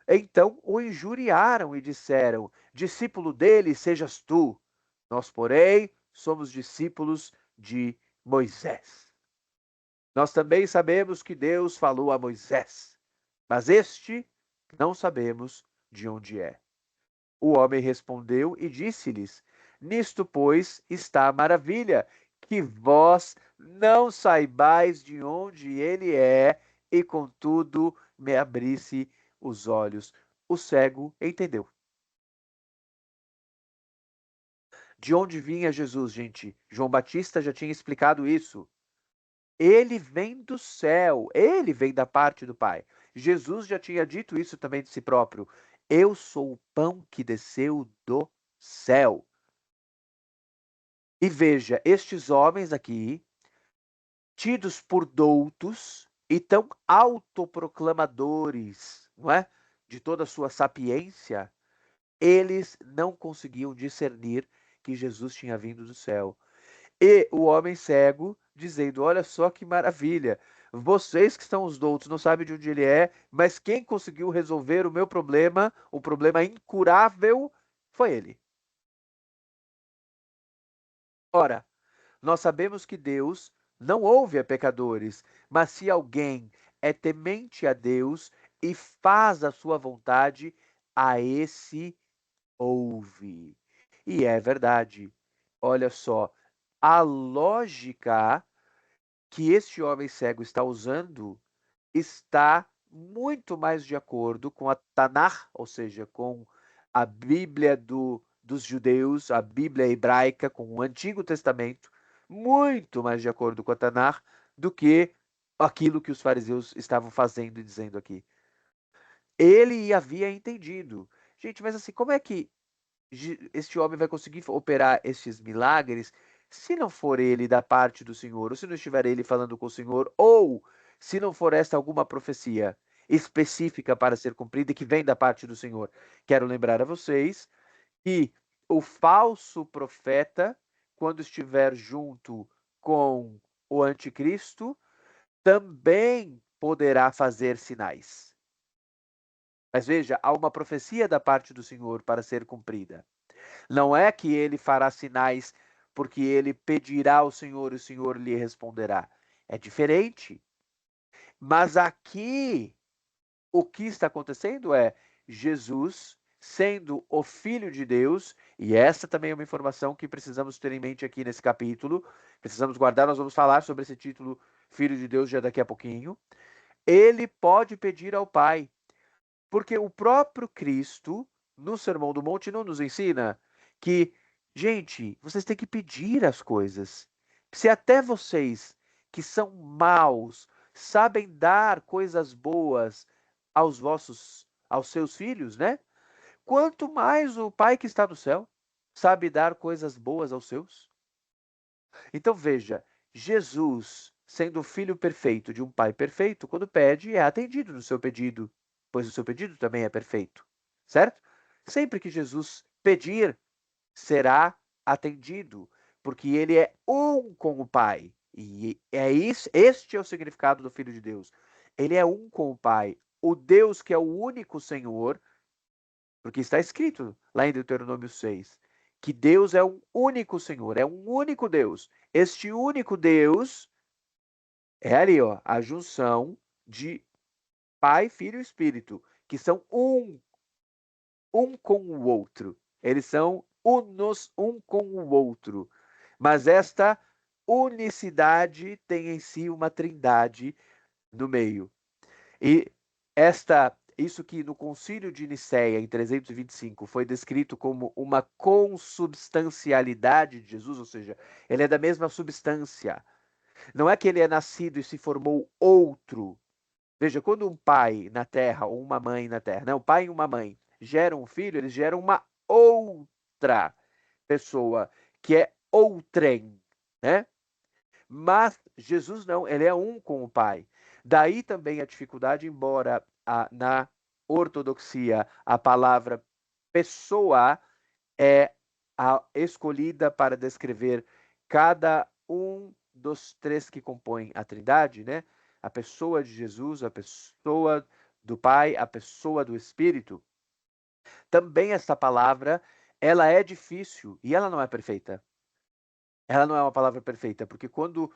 Então o injuriaram e disseram: Discípulo dele sejas tu. Nós, porém, somos discípulos de Moisés. Nós também sabemos que Deus falou a Moisés, mas este não sabemos de onde é. O homem respondeu e disse-lhes: Nisto, pois, está a maravilha, que vós não saibais de onde ele é, e contudo me abrisse os olhos. O cego entendeu. De onde vinha Jesus, gente? João Batista já tinha explicado isso. Ele vem do céu, ele vem da parte do Pai. Jesus já tinha dito isso também de si próprio. Eu sou o pão que desceu do céu. E veja, estes homens aqui, tidos por doutos e tão autoproclamadores, não é? De toda a sua sapiência, eles não conseguiam discernir que Jesus tinha vindo do céu. E o homem cego dizendo: Olha só que maravilha, vocês que são os doutos não sabem de onde ele é, mas quem conseguiu resolver o meu problema, o problema incurável, foi ele. Ora, nós sabemos que Deus não ouve a pecadores, mas se alguém é temente a Deus e faz a sua vontade, a esse ouve. E é verdade. Olha só, a lógica que este homem cego está usando está muito mais de acordo com a Tanakh, ou seja, com a Bíblia dos judeus, a Bíblia hebraica, com o Antigo Testamento, muito mais de acordo com a Tanakh do que aquilo que os fariseus estavam fazendo e dizendo aqui. Ele havia entendido. Gente, mas assim, como é que este homem vai conseguir operar estes milagres se não for ele da parte do Senhor, ou se não estiver ele falando com o Senhor, ou se não for esta alguma profecia específica para ser cumprida e que vem da parte do Senhor? Quero lembrar a vocês que o falso profeta, quando estiver junto com o anticristo, também poderá fazer sinais. Mas veja, há uma profecia da parte do Senhor para ser cumprida. Não é que ele fará sinais porque ele pedirá ao Senhor e o Senhor lhe responderá. É diferente. Mas aqui, o que está acontecendo é Jesus sendo o Filho de Deus, e essa também é uma informação que precisamos ter em mente aqui nesse capítulo, precisamos guardar, nós vamos falar sobre esse título Filho de Deus já daqui a pouquinho. Ele pode pedir ao Pai, porque o próprio Cristo, no Sermão do Monte, não nos ensina que, gente, vocês têm que pedir as coisas. Se até vocês, que são maus, sabem dar coisas boas aos seus filhos, né? Quanto mais o Pai que está no céu sabe dar coisas boas aos seus. Então veja, Jesus, sendo o filho perfeito de um pai perfeito, quando pede, é atendido no seu pedido, pois o seu pedido também é perfeito, certo? Sempre que Jesus pedir, será atendido, porque ele é um com o Pai. E é isso, este é o significado do Filho de Deus. Ele é um com o Pai. O Deus que é o único Senhor, porque está escrito lá em Deuteronômio 6, que Deus é um único Senhor, é um único Deus. Este único Deus é ali, ó, a junção de Pai, Filho e Espírito, que são um com o outro. Eles são unos um com o outro. Mas esta unicidade tem em si uma trindade no meio. E isso que no Concílio de Nicéia, em 325, foi descrito como uma consubstancialidade de Jesus, ou seja, ele é da mesma substância. Não é que ele é nascido e se formou outro. Veja, quando um pai na terra ou uma mãe na terra, não, um pai e uma mãe geram um filho, eles geram uma outra pessoa, que é outrem, né? Mas Jesus não, ele é um com o Pai. Daí também a dificuldade, embora na ortodoxia a palavra pessoa é a escolhida para descrever cada um dos três que compõem a Trindade, né? A pessoa de Jesus, a pessoa do Pai, a pessoa do Espírito. Também essa palavra, ela é difícil e ela não é perfeita. Ela não é uma palavra perfeita, porque quando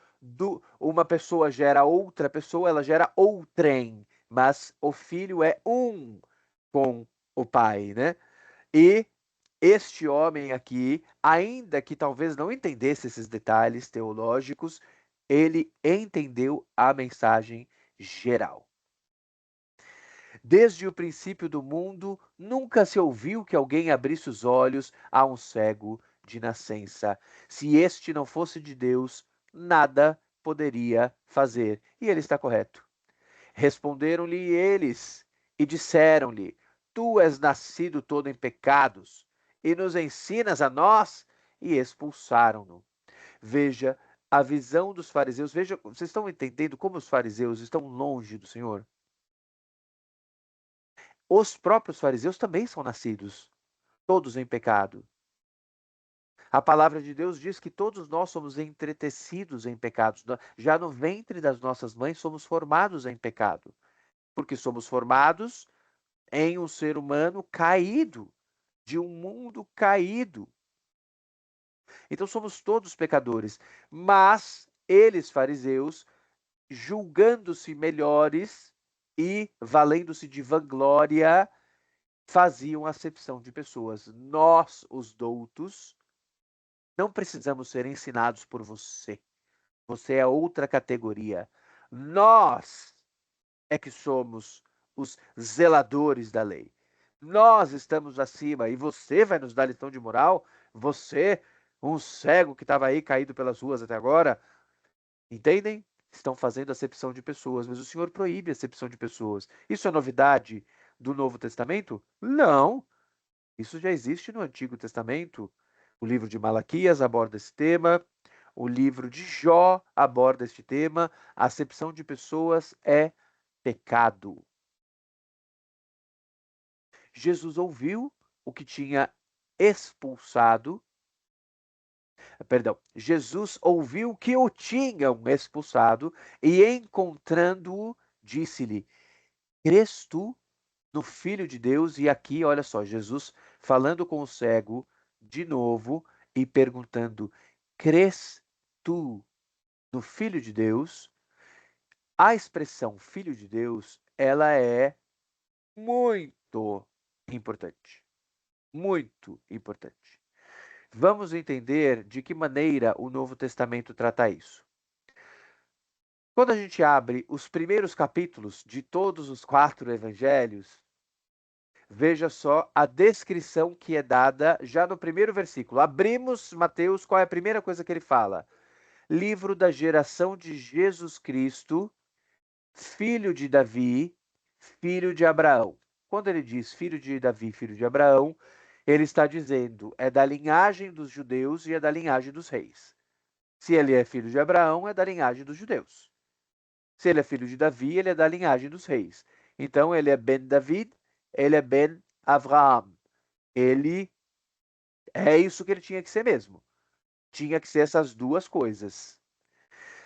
uma pessoa gera outra pessoa, ela gera outrem, mas o filho é um com o pai, né? E este homem aqui, ainda que talvez não entendesse esses detalhes teológicos, ele entendeu a mensagem geral. Desde o princípio do mundo, nunca se ouviu que alguém abrisse os olhos a um cego de nascença. Se este não fosse de Deus, nada poderia fazer. E ele está correto. Responderam-lhe eles e disseram-lhe: Tu és nascido todo em pecados e nos ensinas a nós? E expulsaram-no. Veja a visão dos fariseus. Veja, vocês estão entendendo como os fariseus estão longe do Senhor? Os próprios fariseus também são nascidos, todos em pecado. A palavra de Deus diz que todos nós somos entretecidos em pecados. Já no ventre das nossas mães somos formados em pecado, porque somos formados em um ser humano caído, de um mundo caído. Então somos todos pecadores. Mas eles, fariseus, julgando-se melhores e valendo-se de vanglória, faziam acepção de pessoas. Nós, os doutos, não precisamos ser ensinados por você. Você é outra categoria. Nós é que somos os zeladores da lei. Nós estamos acima e você vai nos dar lição de moral? Você, um cego que estava aí caído pelas ruas até agora, entendem? Estão fazendo acepção de pessoas, mas o Senhor proíbe a acepção de pessoas. Isso é novidade do Novo Testamento? Não. Isso já existe no Antigo Testamento. O livro de Malaquias aborda esse tema, o livro de Jó aborda este tema. A acepção de pessoas é pecado. Jesus ouviu o que tinha expulsado, perdão, Jesus ouviu que o tinham expulsado e encontrando-o, disse-lhe: Crês tu no Filho de Deus, e aqui, olha só, Jesus falando com o cego de novo e perguntando: crês tu no Filho de Deus? A expressão Filho de Deus, ela é muito importante. Muito importante. Vamos entender de que maneira o Novo Testamento trata isso. Quando a gente abre os primeiros capítulos de todos os 4 evangelhos, veja só a descrição que é dada já no primeiro versículo. Abrimos Mateus, qual é a primeira coisa que ele fala? Livro da geração de Jesus Cristo, filho de Davi, filho de Abraão. Quando ele diz filho de Davi, filho de Abraão, ele está dizendo é da linhagem dos judeus e é da linhagem dos reis. Se ele é filho de Abraão, é da linhagem dos judeus. Se ele é filho de Davi, ele é da linhagem dos reis. Então, ele é Ben David, ele é Ben Avraham. Ele é isso que ele tinha que ser mesmo. Tinha que ser essas duas coisas.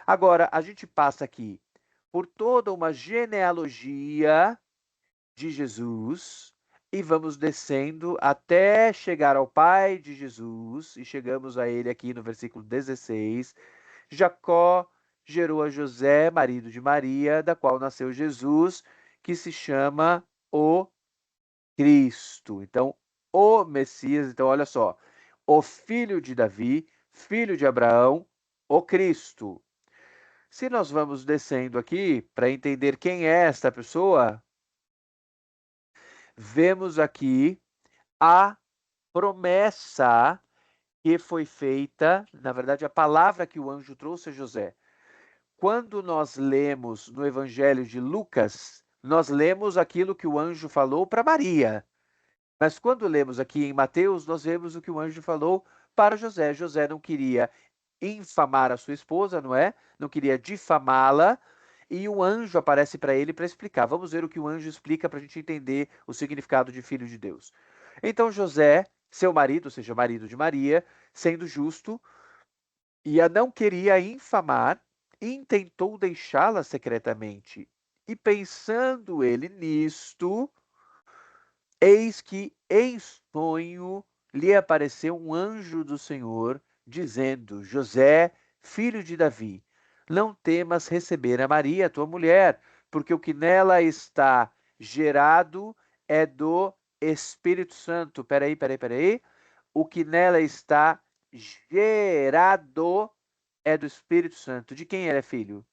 Agora, a gente passa aqui por toda uma genealogia de Jesus e vamos descendo até chegar ao pai de Jesus e chegamos a ele aqui no versículo 16. Jacó gerou a José, marido de Maria, da qual nasceu Jesus, que se chama o Cristo. Então, o Messias, então olha só, o filho de Davi, filho de Abraão, o Cristo. Se nós vamos descendo aqui para entender quem é esta pessoa, vemos aqui a promessa que foi feita, na verdade, a palavra que o anjo trouxe a José. Quando nós lemos no Evangelho de Lucas, nós lemos aquilo que o anjo falou para Maria. Mas quando lemos aqui em Mateus, nós vemos o que o anjo falou para José. José não queria infamar a sua esposa, não é? Não queria difamá-la. E o anjo aparece para ele para explicar. Vamos ver o que o anjo explica para a gente entender o significado de filho de Deus. Então José, seu marido, ou seja, marido de Maria, sendo justo, e a não queria infamar, intentou deixá-la secretamente. E pensando ele nisto, eis que em sonho lhe apareceu um anjo do Senhor, dizendo: José, filho de Davi, não temas receber a Maria, tua mulher, porque o que nela está gerado é do Espírito Santo. Peraí. O que nela está gerado é do Espírito Santo. De quem ele é filho?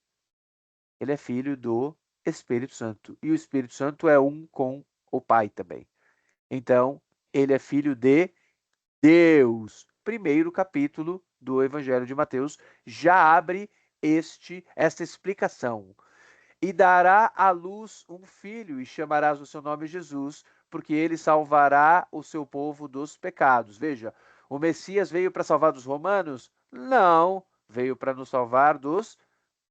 Ele é filho do Espírito Santo. E o Espírito Santo é um com o Pai também. Então, ele é filho de Deus. Primeiro capítulo do Evangelho de Mateus já abre esta explicação. E dará à luz um filho, e chamarás o seu nome Jesus, porque ele salvará o seu povo dos pecados. Veja, o Messias veio para salvar dos romanos? Não, veio para nos salvar dos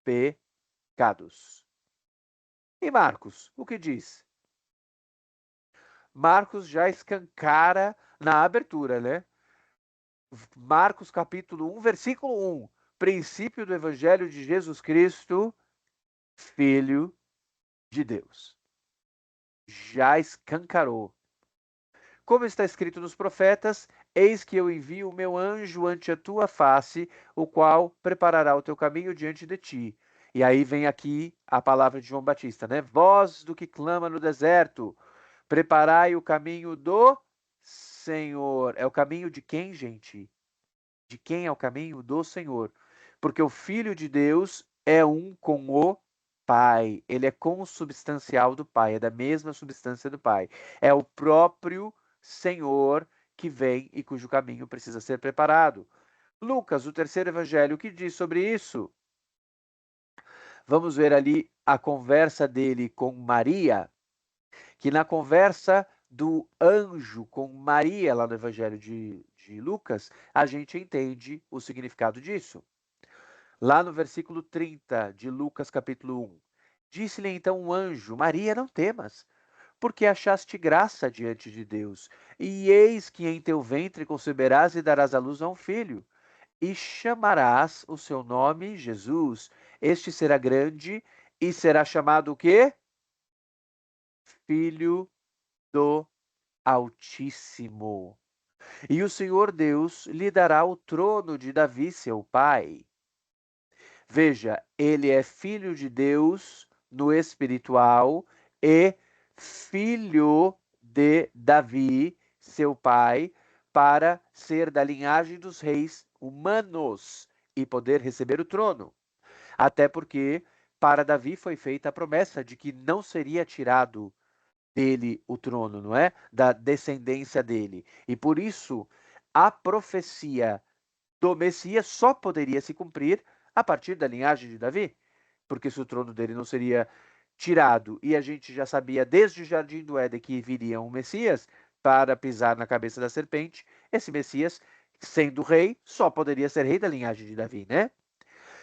pecados. E Marcos, o que diz? Marcos já escancara na abertura, né? Marcos capítulo 1, versículo 1. Princípio do Evangelho de Jesus Cristo, Filho de Deus. Já escancarou. Como está escrito nos profetas, eis que eu envio o meu anjo ante a tua face, o qual preparará o teu caminho diante de ti. E aí vem aqui a palavra de João Batista, né? Voz do que clama no deserto, preparai o caminho do Senhor. É o caminho de quem, gente? De quem é o caminho? Do Senhor. Porque o Filho de Deus é um com o Pai. Ele é consubstancial do Pai, é da mesma substância do Pai. É o próprio Senhor que vem e cujo caminho precisa ser preparado. Lucas, o terceiro evangelho, o que diz sobre isso? Vamos ver ali a conversa dele com Maria, que na conversa do anjo com Maria, lá no evangelho de Lucas, a gente entende o significado disso. Lá no versículo 30 de Lucas capítulo 1. Disse-lhe então um anjo: Maria, não temas, porque achaste graça diante de Deus. E eis que em teu ventre conceberás e darás à luz a um filho, e chamarás o seu nome Jesus. Este será grande e será chamado o quê? Filho do Altíssimo. E o Senhor Deus lhe dará o trono de Davi, seu pai. Veja, ele é filho de Deus no espiritual e filho de Davi, seu pai, para ser da linhagem dos reis humanos e poder receber o trono. Até porque para Davi foi feita a promessa de que não seria tirado dele o trono, não é? Da descendência dele. E por isso a profecia do Messias só poderia se cumprir a partir da linhagem de Davi, porque se o trono dele não seria tirado, e a gente já sabia desde o Jardim do Éden que viria um Messias para pisar na cabeça da serpente, esse Messias, sendo rei, só poderia ser rei da linhagem de Davi, né?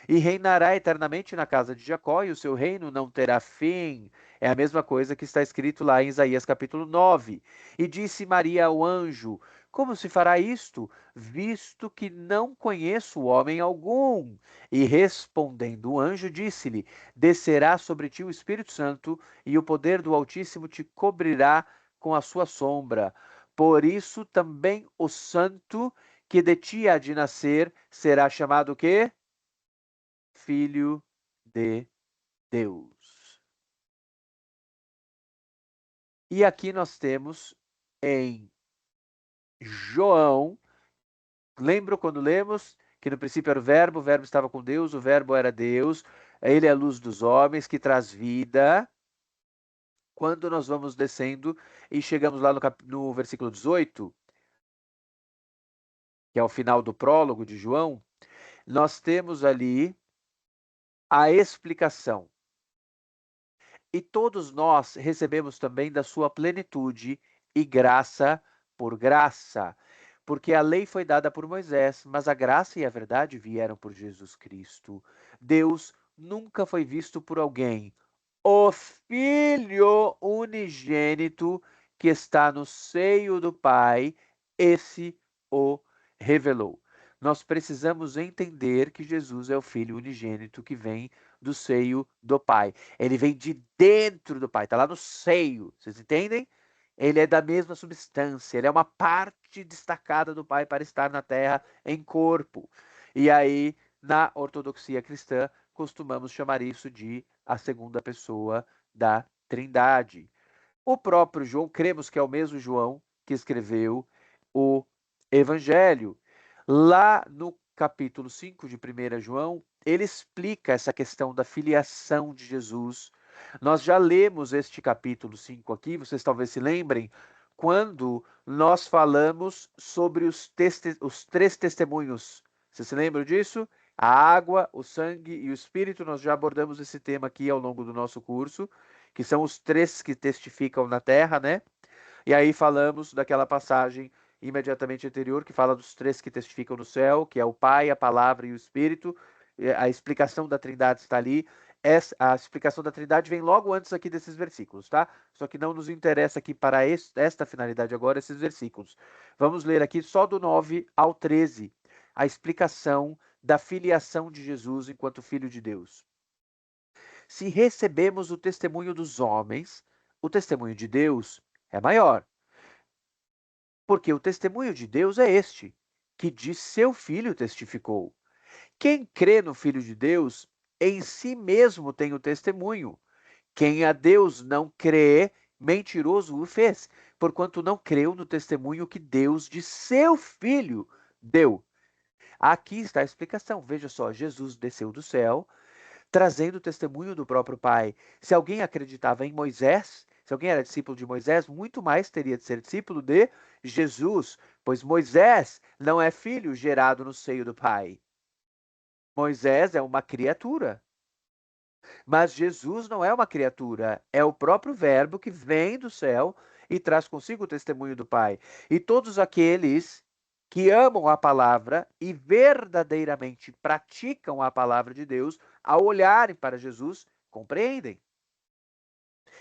E reinará eternamente na casa de Jacó, e o seu reino não terá fim. É a mesma coisa que está escrito lá em Isaías capítulo 9. E disse Maria ao anjo: Como se fará isto, visto que não conheço homem algum? E respondendo o anjo, disse-lhe: Descerá sobre ti o Espírito Santo, e o poder do Altíssimo te cobrirá com a sua sombra. Por isso também o santo que de ti há de nascer será chamado o quê? Filho de Deus. E aqui nós temos em João, lembra quando lemos que no princípio era o verbo estava com Deus, o verbo era Deus, ele é a luz dos homens que traz vida. Quando nós vamos descendo e chegamos lá no versículo 18, que é o final do prólogo de João, nós temos ali a explicação. E todos nós recebemos também da sua plenitude e graça por graça. Porque a lei foi dada por Moisés, mas a graça e a verdade vieram por Jesus Cristo. Deus nunca foi visto por alguém. O Filho unigênito que está no seio do Pai, esse o revelou. Nós precisamos entender que Jesus é o Filho unigênito que vem do seio do Pai. Ele vem de dentro do Pai, está lá no seio. Vocês entendem? Ele é da mesma substância, ele é uma parte destacada do Pai para estar na terra em corpo. E aí, na ortodoxia cristã, costumamos chamar isso de a segunda pessoa da Trindade. O próprio João, cremos que é o mesmo João que escreveu o Evangelho. Lá no capítulo 5 de 1 João, ele explica essa questão da filiação de Jesus. Nós já lemos este capítulo 5 aqui, vocês talvez se lembrem, quando nós falamos sobre os três testemunhos. Vocês se lembram disso? A água, o sangue e o espírito, nós já abordamos esse tema aqui ao longo do nosso curso, que são os três que testificam na terra, né? E aí falamos daquela passagem imediatamente anterior, que fala dos três que testificam no céu, que é o Pai, a Palavra e o Espírito. A explicação da Trindade está ali. A explicação da Trindade vem logo antes aqui desses versículos, tá? Só que não nos interessa aqui para esta finalidade agora, esses versículos. Vamos ler aqui só do 9 ao 13, a explicação da filiação de Jesus enquanto Filho de Deus. Se recebemos o testemunho dos homens, o testemunho de Deus é maior. Porque o testemunho de Deus é este, que de seu Filho testificou. Quem crê no Filho de Deus, em si mesmo tem o testemunho. Quem a Deus não crê, mentiroso o fez, porquanto não creu no testemunho que Deus de seu Filho deu. Aqui está a explicação. Veja só, Jesus desceu do céu, trazendo o testemunho do próprio Pai. Se alguém acreditava em Moisés, se alguém era discípulo de Moisés, muito mais teria de ser discípulo de Jesus, pois Moisés não é filho gerado no seio do Pai. Moisés é uma criatura. Mas Jesus não é uma criatura, é o próprio Verbo que vem do céu e traz consigo o testemunho do Pai. E todos aqueles que amam a palavra e verdadeiramente praticam a palavra de Deus, ao olharem para Jesus, compreendem.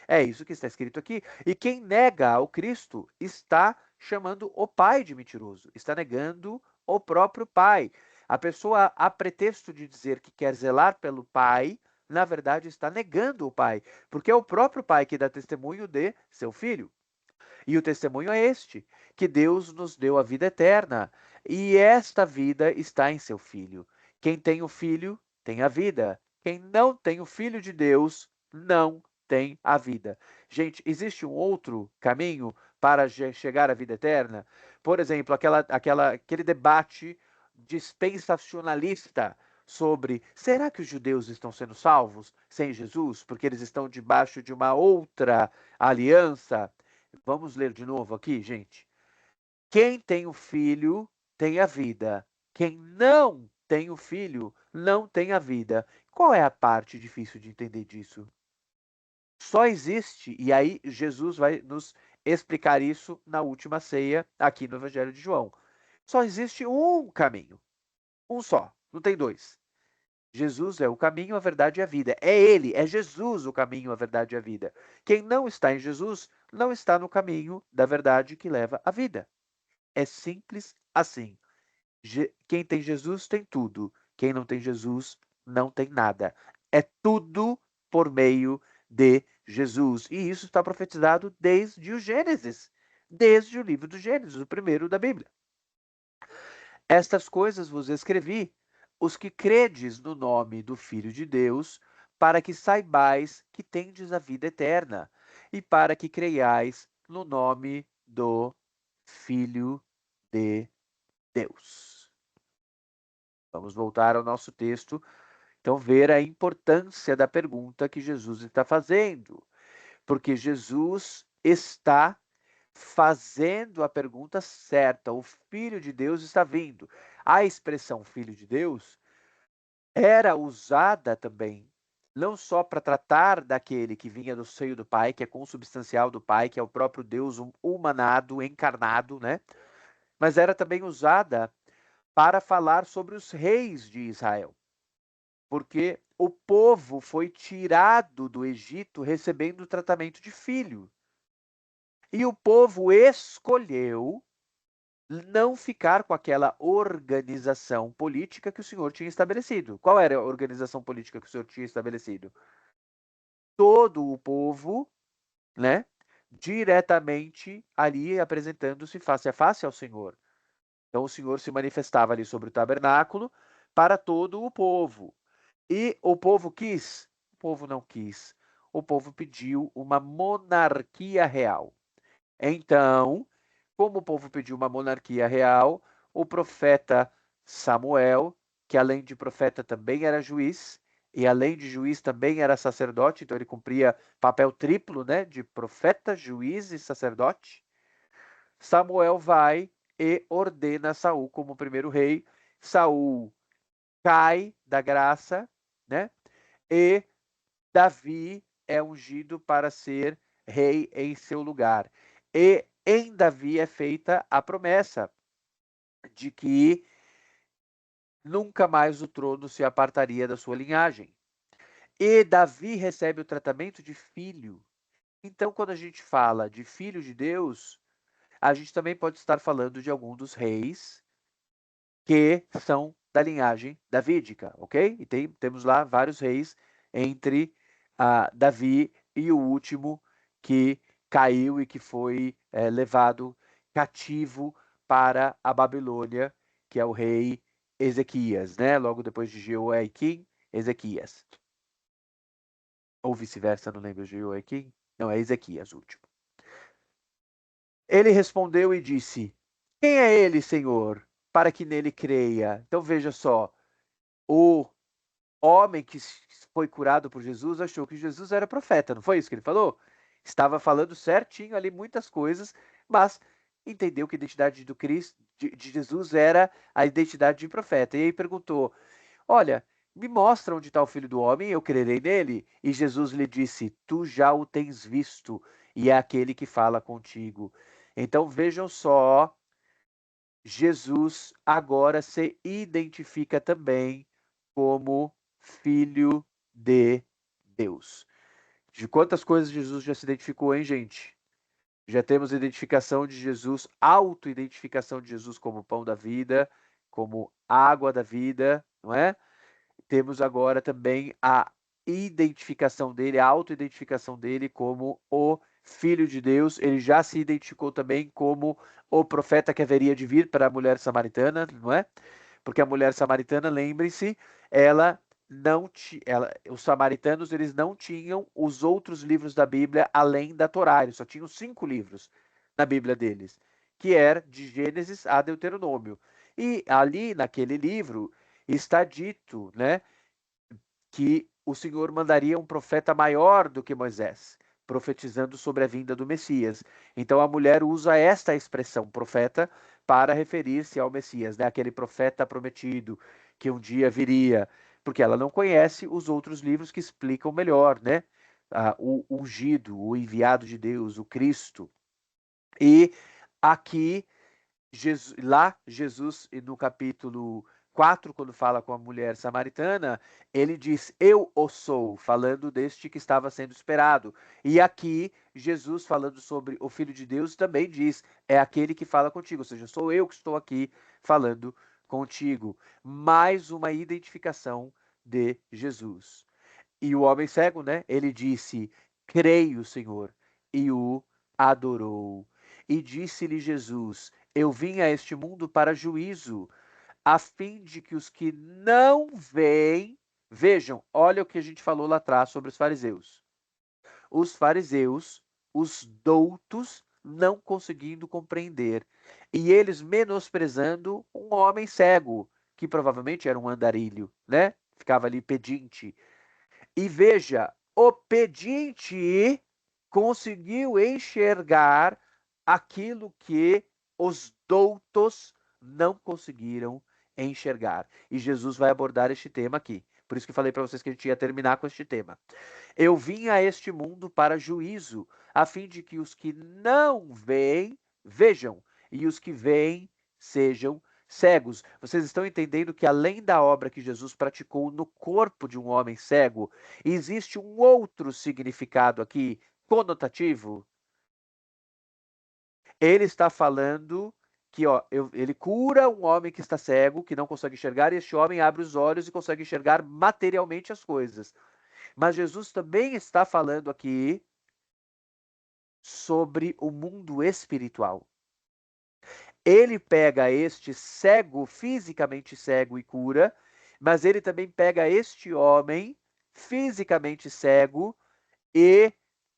É isso que está escrito aqui. E quem nega ao Cristo está chamando o Pai de mentiroso, está negando o próprio Pai. A pessoa, a pretexto de dizer que quer zelar pelo Pai, na verdade está negando o Pai, porque é o próprio Pai que dá testemunho de seu filho. E o testemunho é este, que Deus nos deu a vida eterna, e esta vida está em seu Filho. Quem tem o Filho tem a vida. Quem não tem o Filho de Deus não tem a vida. Gente, existe um outro caminho para chegar à vida eterna? Por exemplo, aquele debate dispensacionalista sobre será que os judeus estão sendo salvos sem Jesus, porque eles estão debaixo de uma outra aliança? Vamos ler de novo aqui, gente. Quem tem o filho tem a vida. Quem não tem o filho não tem a vida. Qual é a parte difícil de entender disso? Só existe, e aí Jesus vai nos explicar isso na última ceia, aqui no Evangelho de João. Só existe um caminho. Um só, não tem dois. Jesus é o caminho, a verdade e a vida. É Ele, é Jesus o caminho, a verdade e a vida. Quem não está em Jesus não está no caminho da verdade que leva à vida. É simples assim. Quem tem Jesus tem tudo. Quem não tem Jesus não tem nada. É tudo por meio de Jesus. E isso está profetizado desde o Gênesis, desde o livro do Gênesis, o primeiro da Bíblia. Estas coisas vos escrevi, os que credes no nome do Filho de Deus, para que saibais que tendes a vida eterna, e para que creiais no nome do Filho de Deus. Vamos voltar ao nosso texto, então, ver a importância da pergunta que Jesus está fazendo, porque Jesus está fazendo a pergunta certa. O Filho de Deus está vindo. A expressão Filho de Deus era usada também não só para tratar daquele que vinha do seio do Pai, que é consubstancial do Pai, que é o próprio Deus humanado, encarnado, né? Mas era também usada para falar sobre os reis de Israel, porque o povo foi tirado do Egito recebendo o tratamento de filho. E o povo escolheu não ficar com aquela organização política que o Senhor tinha estabelecido. Qual era a organização política que o Senhor tinha estabelecido? Todo o povo, né, diretamente ali apresentando-se face a face ao Senhor. Então o Senhor se manifestava ali sobre o tabernáculo para todo o povo. E o povo quis? O povo não quis. O povo pediu uma monarquia real. Então, como o povo pediu uma monarquia real, o profeta Samuel, que além de profeta também era juiz, e além de juiz também era sacerdote, então ele cumpria papel triplo, né, de profeta, juiz e sacerdote. Samuel vai e ordena Saul como primeiro rei. Saul cai da graça, né? E Davi é ungido para ser rei em seu lugar. E em Davi é feita a promessa de que nunca mais o trono se apartaria da sua linhagem. E Davi recebe o tratamento de filho. Então, quando a gente fala de filho de Deus, a gente também pode estar falando de algum dos reis que são da linhagem davídica, ok? E temos lá vários reis entre Davi e o último que caiu e que foi levado cativo para a Babilônia, que é o rei Ezequias, né? Logo depois de Jeoaquim, Ezequias. Ou vice-versa, não lembro, Jeoaquim? Não, é Ezequias o último. Ele respondeu e disse: Quem é ele, Senhor, para que nele creia? Então veja só, o homem que foi curado por Jesus achou que Jesus era profeta, não foi isso que ele falou? Estava falando certinho ali muitas coisas, mas entendeu que a identidade do Cristo, de Jesus era a identidade de profeta. E aí perguntou: Olha, me mostra onde está o Filho do Homem, eu crerei nele. E Jesus lhe disse: Tu já o tens visto, e é aquele que fala contigo. Então vejam só, Jesus agora se identifica também como Filho de Deus. De quantas coisas Jesus já se identificou, hein, gente? Já temos identificação de Jesus, auto-identificação de Jesus como pão da vida, como água da vida, não é? Temos agora também a identificação dele, a auto-identificação dele como o Filho de Deus, ele já se identificou também como o profeta que haveria de vir para a mulher samaritana, não é? Porque a mulher samaritana, lembre-se, ela não os samaritanos eles não tinham os outros livros da Bíblia além da Torá, eles só tinham 5 livros na Bíblia deles, que era de Gênesis a Deuteronômio. E ali naquele livro está dito, né, que o Senhor mandaria um profeta maior do que Moisés, profetizando sobre a vinda do Messias. Então a mulher usa esta expressão, profeta, para referir-se ao Messias, né? Aquele profeta prometido que um dia viria, porque ela não conhece os outros livros que explicam melhor, né? O ungido, o enviado de Deus, o Cristo. E aqui Jesus, no capítulo 4, quando fala com a mulher samaritana, ele diz: Eu o sou, falando deste que estava sendo esperado. E aqui, Jesus, falando sobre o Filho de Deus, também diz: É aquele que fala contigo, ou seja, sou eu que estou aqui falando contigo. Mais uma identificação de Jesus. E o homem cego, né? Ele disse: Creio, Senhor, e o adorou. E disse-lhe Jesus: Eu vim a este mundo para juízo, a fim de que os que não veem vejam. Olha o que a gente falou lá atrás sobre os fariseus. Os fariseus, os doutos, não conseguindo compreender, e eles menosprezando um homem cego, que provavelmente era um andarilho, né? Ficava ali pedinte. E veja, o pedinte conseguiu enxergar aquilo que os doutos não conseguiram enxergar. E Jesus vai abordar este tema aqui. Por isso que falei para vocês que a gente ia terminar com este tema. Eu vim a este mundo para juízo, a fim de que os que não veem, vejam, e os que veem sejam cegos. Vocês estão entendendo que além da obra que Jesus praticou no corpo de um homem cego, existe um outro significado aqui conotativo? Ele está falando que ele cura um homem que está cego, que não consegue enxergar, e este homem abre os olhos e consegue enxergar materialmente as coisas. Mas Jesus também está falando aqui sobre o mundo espiritual. Ele pega este cego, fisicamente cego, e cura, mas ele também pega este homem, fisicamente cego, e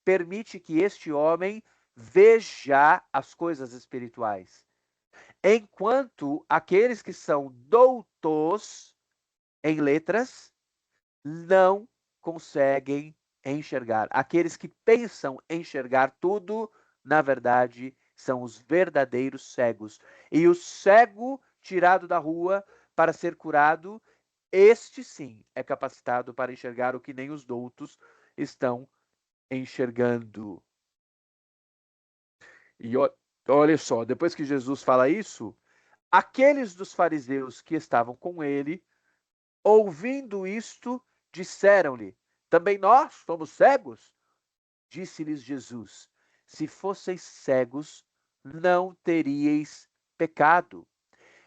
permite que este homem veja as coisas espirituais. Enquanto aqueles que são doutos em letras não conseguem enxergar. Aqueles que pensam enxergar tudo, na verdade, são os verdadeiros cegos. E o cego tirado da rua para ser curado, este sim é capacitado para enxergar o que nem os doutos estão enxergando. E olha só, depois que Jesus fala isso, aqueles dos fariseus que estavam com ele, ouvindo isto, disseram-lhe: Também nós somos cegos? Disse-lhes Jesus: Se fosseis cegos, não teríeis pecado.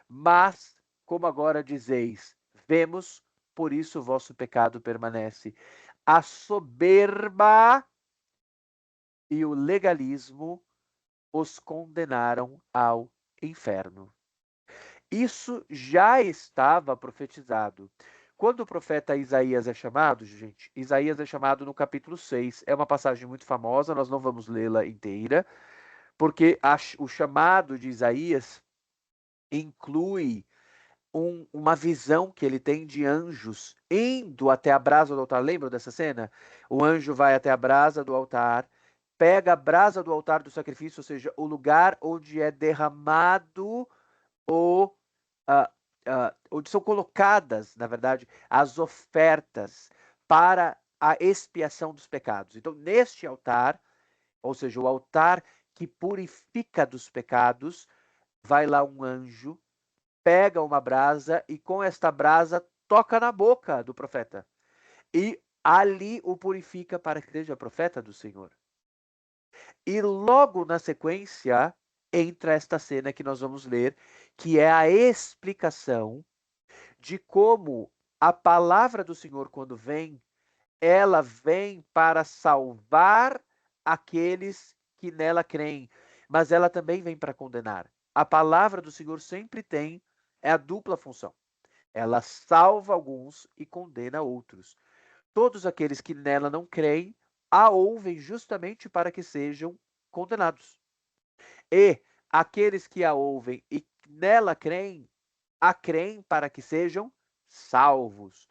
Mas, como agora dizeis, vemos, por isso o vosso pecado permanece. A soberba e o legalismo os condenaram ao inferno. Isso já estava profetizado. Quando o profeta Isaías é chamado, gente, Isaías é chamado no capítulo 6. É uma passagem muito famosa, nós não vamos lê-la inteira, porque o chamado de Isaías inclui uma visão que ele tem de anjos indo até a brasa do altar. Lembram dessa cena? O anjo vai até a brasa do altar, pega a brasa do altar do sacrifício, ou seja, o lugar onde é derramado o onde são colocadas, na verdade, as ofertas para a expiação dos pecados. Então, neste altar, ou seja, o altar que purifica dos pecados, vai lá um anjo, pega uma brasa e com esta brasa toca na boca do profeta. E ali o purifica para que seja profeta do Senhor. E logo na sequência entra esta cena que nós vamos ler, que é a explicação de como a palavra do Senhor, quando vem, ela vem para salvar aqueles que nela creem, mas ela também vem para condenar. A palavra do Senhor sempre tem a dupla função. Ela salva alguns e condena outros. Todos aqueles que nela não creem a ouvem justamente para que sejam condenados. E aqueles que a ouvem e nela creem, a creem para que sejam salvos.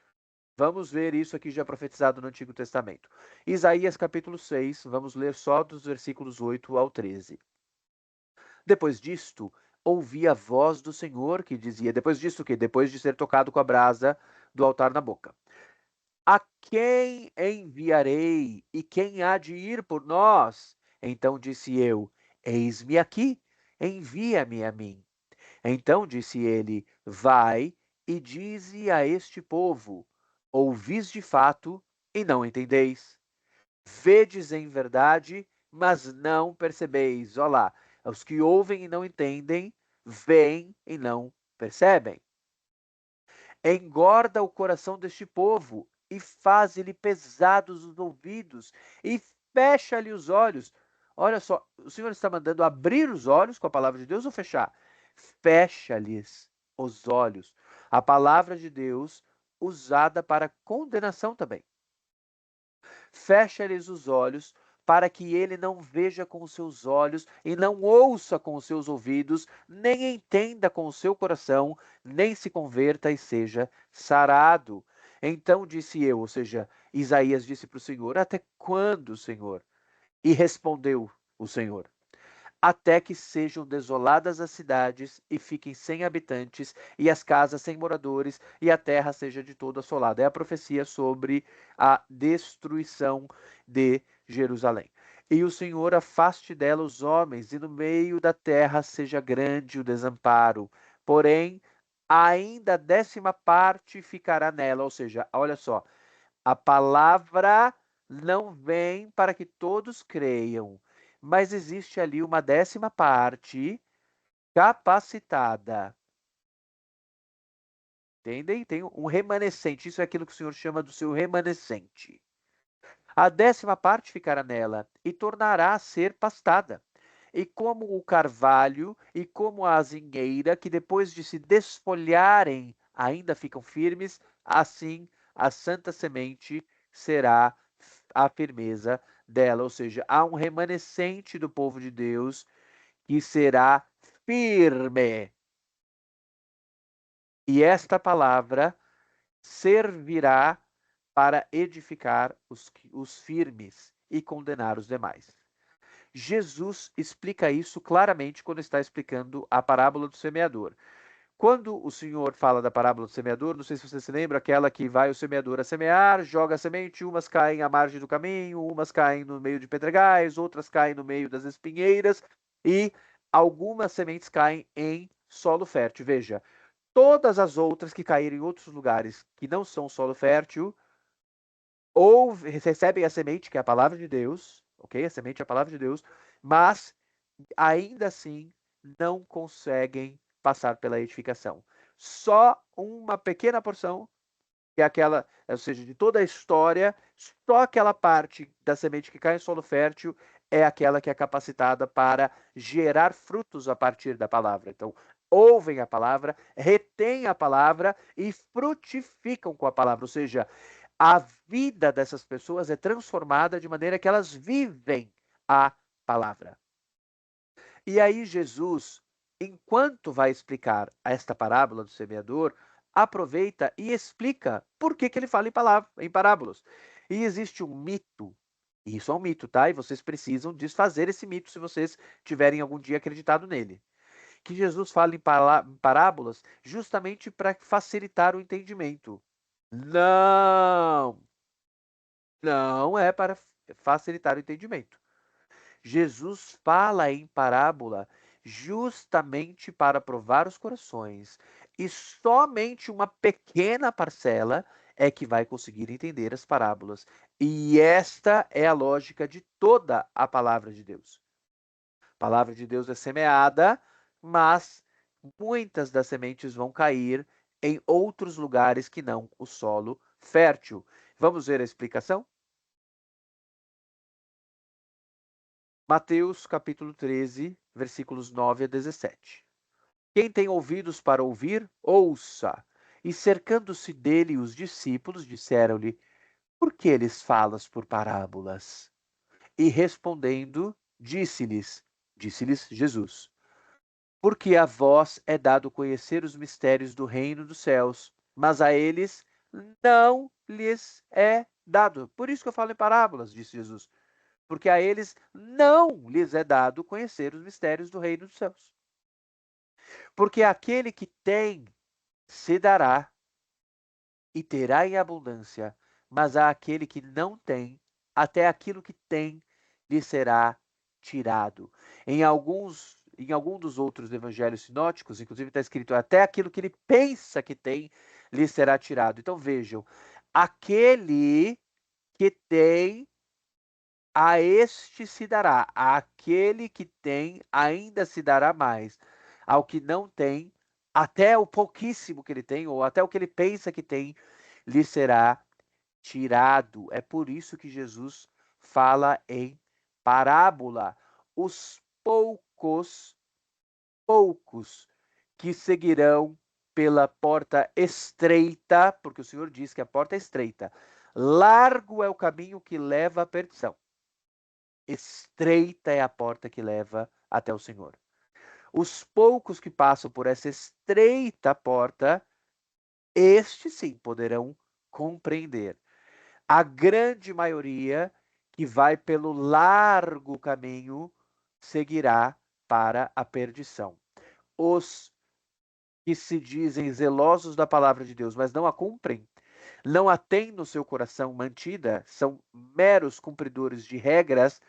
Vamos ver isso aqui já profetizado no Antigo Testamento. Isaías capítulo 6, vamos ler só dos versículos 8 ao 13. Depois disto, ouvi a voz do Senhor que dizia, depois disto o quê? Depois de ser tocado com a brasa do altar na boca. A quem enviarei e quem há de ir por nós? Então disse eu, eis-me aqui, envia-me a mim. Então disse ele, vai e dize a este povo, ouvis de fato e não entendeis. Vedes em verdade, mas não percebeis. Olha lá, os que ouvem e não entendem, veem e não percebem. Engorda o coração deste povo e faz-lhe pesados os ouvidos e fecha-lhe os olhos. Olha só, o Senhor está mandando abrir os olhos com a palavra de Deus ou fechar? Fecha-lhes os olhos. A palavra de Deus usada para condenação também. Fecha-lhes os olhos, para que ele não veja com os seus olhos, e não ouça com os seus ouvidos, nem entenda com o seu coração, nem se converta e seja sarado. Então disse eu, ou seja, Isaías disse para o Senhor: Até quando, Senhor? E respondeu o Senhor: até que sejam desoladas as cidades e fiquem sem habitantes, e as casas sem moradores, e a terra seja de todo assolada. É a profecia sobre a destruição de Jerusalém. E o Senhor afaste dela os homens, e no meio da terra seja grande o desamparo. Porém, ainda a 10ª parte ficará nela. Ou seja, olha só, a palavra não vem para que todos creiam, mas existe ali uma 10ª parte capacitada. Entendem? Tem um remanescente. Isso é aquilo que o Senhor chama do seu remanescente. A 10ª parte ficará nela e tornará a ser pastada. E como o carvalho e como a azinheira, que depois de se desfolharem ainda ficam firmes, assim a santa semente será a firmeza dela. Ou seja, há um remanescente do povo de Deus que será firme. E esta palavra servirá para edificar os firmes e condenar os demais. Jesus explica isso claramente quando está explicando a parábola do semeador. Quando o Senhor fala da parábola do semeador, não sei se você se lembra, aquela que vai o semeador a semear, joga a semente, umas caem à margem do caminho, umas caem no meio de pedregais, outras caem no meio das espinheiras e algumas sementes caem em solo fértil. Veja, todas as outras que caírem em outros lugares que não são solo fértil, ou recebem a semente, que é a palavra de Deus, ok? A semente é a palavra de Deus, mas ainda assim não conseguem passar pela edificação. Só uma pequena porção, que é aquela, ou seja, de toda a história, só aquela parte da semente que cai em solo fértil é aquela que é capacitada para gerar frutos a partir da palavra. Então, ouvem a palavra, retêm a palavra e frutificam com a palavra, ou seja, a vida dessas pessoas é transformada de maneira que elas vivem a palavra. E aí Jesus, enquanto vai explicar esta parábola do semeador, aproveita e explica por que ele fala em parábolas. E existe um mito, e isso é um mito, tá? E vocês precisam desfazer esse mito se vocês tiverem algum dia acreditado nele. Que Jesus fala em parábolas justamente para facilitar o entendimento. Não, não é para facilitar o entendimento. Jesus fala em parábola justamente para provar os corações, e somente uma pequena parcela é que vai conseguir entender as parábolas. E esta é a lógica de toda a palavra de Deus. A palavra de Deus é semeada, mas muitas das sementes vão cair em outros lugares que não o solo fértil. Vamos ver a explicação? Mateus capítulo 13, versículos 9 a 17. Quem tem ouvidos para ouvir, ouça. E cercando-se dele os discípulos, disseram-lhe: Por que lhes falas por parábolas? E respondendo, disse-lhes Jesus: Porque a vós é dado conhecer os mistérios do reino dos céus, mas a eles não lhes é dado. Por isso que eu falo em parábolas, disse Jesus. Porque a eles não lhes é dado conhecer os mistérios do reino dos céus. Porque aquele que tem, se dará e terá em abundância, mas àquele que não tem, até aquilo que tem lhe será tirado. Em algum dos outros evangelhos sinóticos, inclusive está escrito até aquilo que ele pensa que tem lhe será tirado. Então vejam, aquele que tem, a este se dará, àquele que tem ainda se dará mais, ao que não tem, até o pouquíssimo que ele tem, ou até o que ele pensa que tem, lhe será tirado. É por isso que Jesus fala em parábola. Os poucos que seguirão pela porta estreita, porque o Senhor diz que a porta é estreita. Largo é o caminho que leva à perdição. Estreita é a porta que leva até o Senhor. Os poucos que passam por essa estreita porta, estes sim poderão compreender. A grande maioria que vai pelo largo caminho seguirá para a perdição. Os que se dizem zelosos da palavra de Deus, mas não a cumprem, não a têm no seu coração mantida, são meros cumpridores de regras,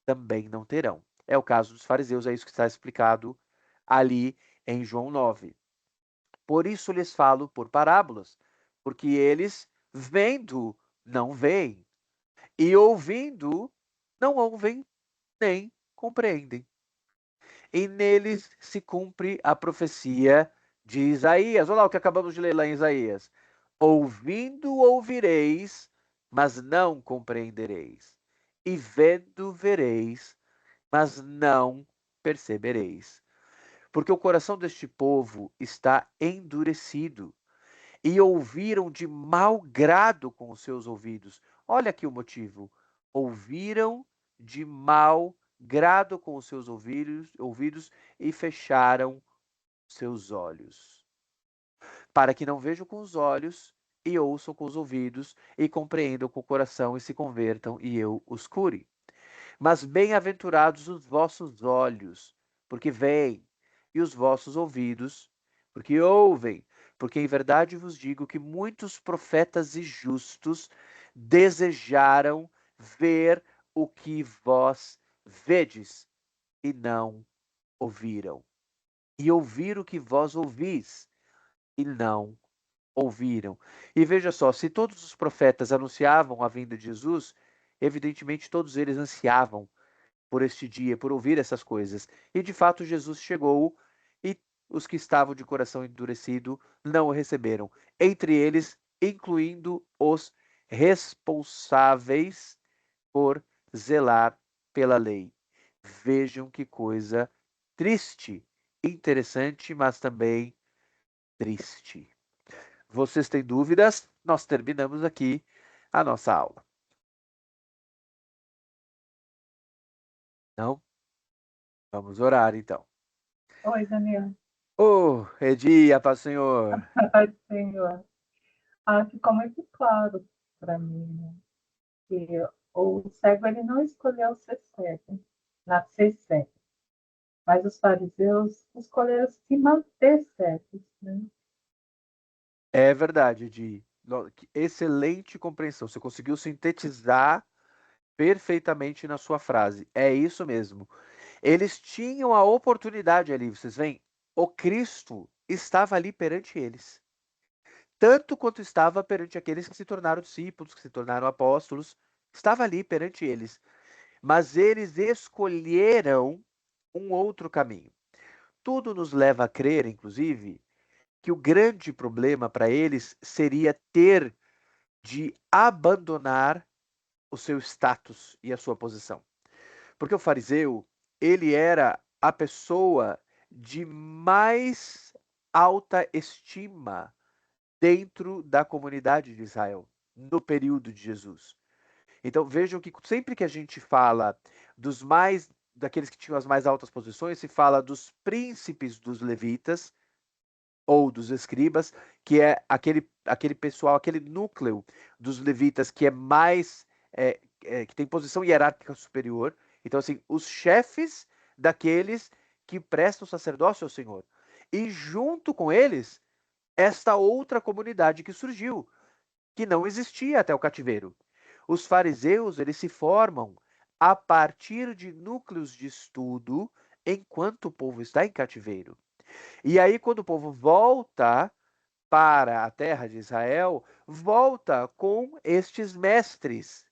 também não terão. É o caso dos fariseus, é isso que está explicado ali em João 9. Por isso lhes falo por parábolas, porque eles, vendo, não veem, e ouvindo, não ouvem nem compreendem. E neles se cumpre a profecia de Isaías. Olha lá o que acabamos de ler lá em Isaías. Ouvindo ouvireis, mas não compreendereis. E vendo vereis, mas não percebereis. Porque o coração deste povo está endurecido e ouviram de mau grado com os seus ouvidos. Olha aqui o motivo. Ouviram de mau grado com os seus ouvidos e fecharam seus olhos, para que não vejam com os olhos e ouçam com os ouvidos e compreendam com o coração e se convertam e eu os cure. Mas bem-aventurados os vossos olhos, porque veem, e os vossos ouvidos, porque ouvem. Porque em verdade vos digo que muitos profetas e justos desejaram ver o que vós vedes e não ouviram, e ouvir o que vós ouvis e não ouviram. E veja só, se todos os profetas anunciavam a vinda de Jesus, evidentemente todos eles ansiavam por este dia, por ouvir essas coisas. E de fato Jesus chegou e os que estavam de coração endurecido não o receberam, entre eles, incluindo os responsáveis por zelar pela lei. Vejam que coisa triste, interessante, mas também triste. Vocês têm dúvidas? Nós terminamos aqui a nossa aula. Não? Vamos orar então. Oi, Daniel. Oh, Edi, a paz do Senhor. Ai, Senhor. Ficou muito claro para mim, né, que o cego ele não escolheu ser cego, nascer cego, mas os fariseus escolheram se manter cegos, né? É verdade, Edi. Excelente compreensão. Você conseguiu sintetizar perfeitamente na sua frase. É isso mesmo. Eles tinham a oportunidade ali, vocês veem? O Cristo estava ali perante eles, tanto quanto estava perante aqueles que se tornaram discípulos, que se tornaram apóstolos, estava ali perante eles. Mas eles escolheram um outro caminho. Tudo nos leva a crer, inclusive, que o grande problema para eles seria ter de abandonar o seu status e a sua posição. Porque o fariseu, ele era a pessoa de mais alta estima dentro da comunidade de Israel, no período de Jesus. Então vejam que sempre que a gente fala daqueles que tinham as mais altas posições, se fala dos príncipes dos levitas ou dos escribas, que é aquele pessoal, aquele núcleo dos levitas que é mais que tem posição hierárquica superior. Então assim, os chefes daqueles que prestam sacerdócio ao Senhor. E junto com eles, esta outra comunidade que surgiu, que não existia até o cativeiro. Os fariseus, eles se formam a partir de núcleos de estudo enquanto o povo está em cativeiro. E aí, quando o povo volta para a terra de Israel, volta com estes mestres.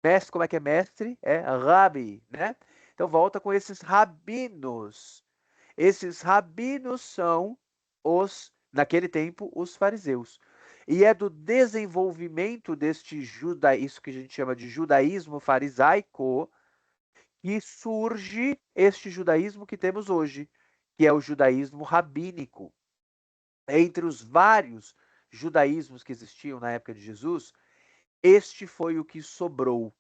Mestre, como é que é mestre? É rabi, né? Então volta com esses rabinos. Esses rabinos são naquele tempo, os fariseus. E é do desenvolvimento deste isso que a gente chama de judaísmo farisaico, que surge este judaísmo que temos hoje, que é o judaísmo rabínico. Entre os vários judaísmos que existiam na época de Jesus, este foi o que sobrou,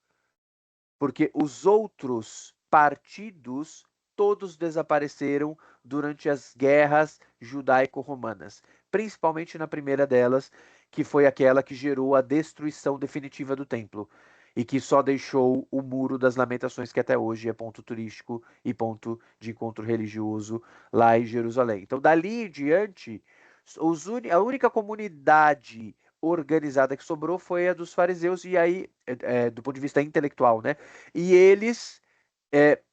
porque os outros partidos todos desapareceram durante as guerras judaico-romanas, principalmente na primeira delas, que foi aquela que gerou a destruição definitiva do templo e que só deixou o Muro das Lamentações, que até hoje é ponto turístico e ponto de encontro religioso lá em Jerusalém. Então, dali em diante, a única comunidade organizada que sobrou foi a dos fariseus, e aí, do ponto de vista intelectual, né? E eles,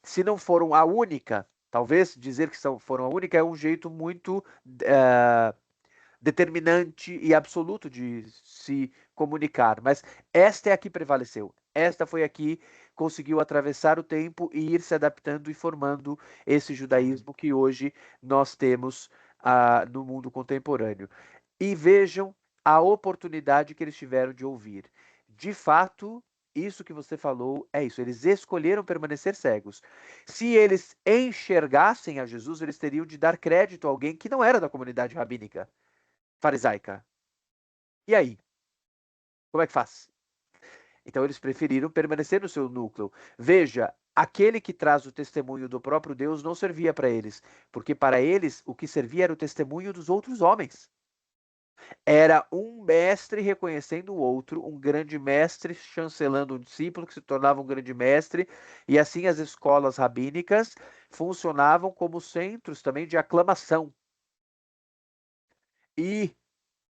se não foram a única, talvez dizer que foram a única é um jeito muito determinante e absoluto de se comunicar, mas esta é a que prevaleceu. Esta foi a que conseguiu atravessar o tempo e ir se adaptando e formando esse judaísmo que hoje nós temos no mundo contemporâneo. E vejam a oportunidade que eles tiveram de ouvir. De fato, isso que você falou é isso. Eles escolheram permanecer cegos. Se eles enxergassem a Jesus, eles teriam de dar crédito a alguém que não era da comunidade rabínica farisaica. E aí? Como é que faz? Então eles preferiram permanecer no seu núcleo. Veja, aquele que traz o testemunho do próprio Deus não servia para eles, porque para eles o que servia era o testemunho dos outros homens. Era um mestre reconhecendo o outro, um grande mestre chancelando um discípulo que se tornava um grande mestre, e assim as escolas rabínicas funcionavam como centros também de aclamação. E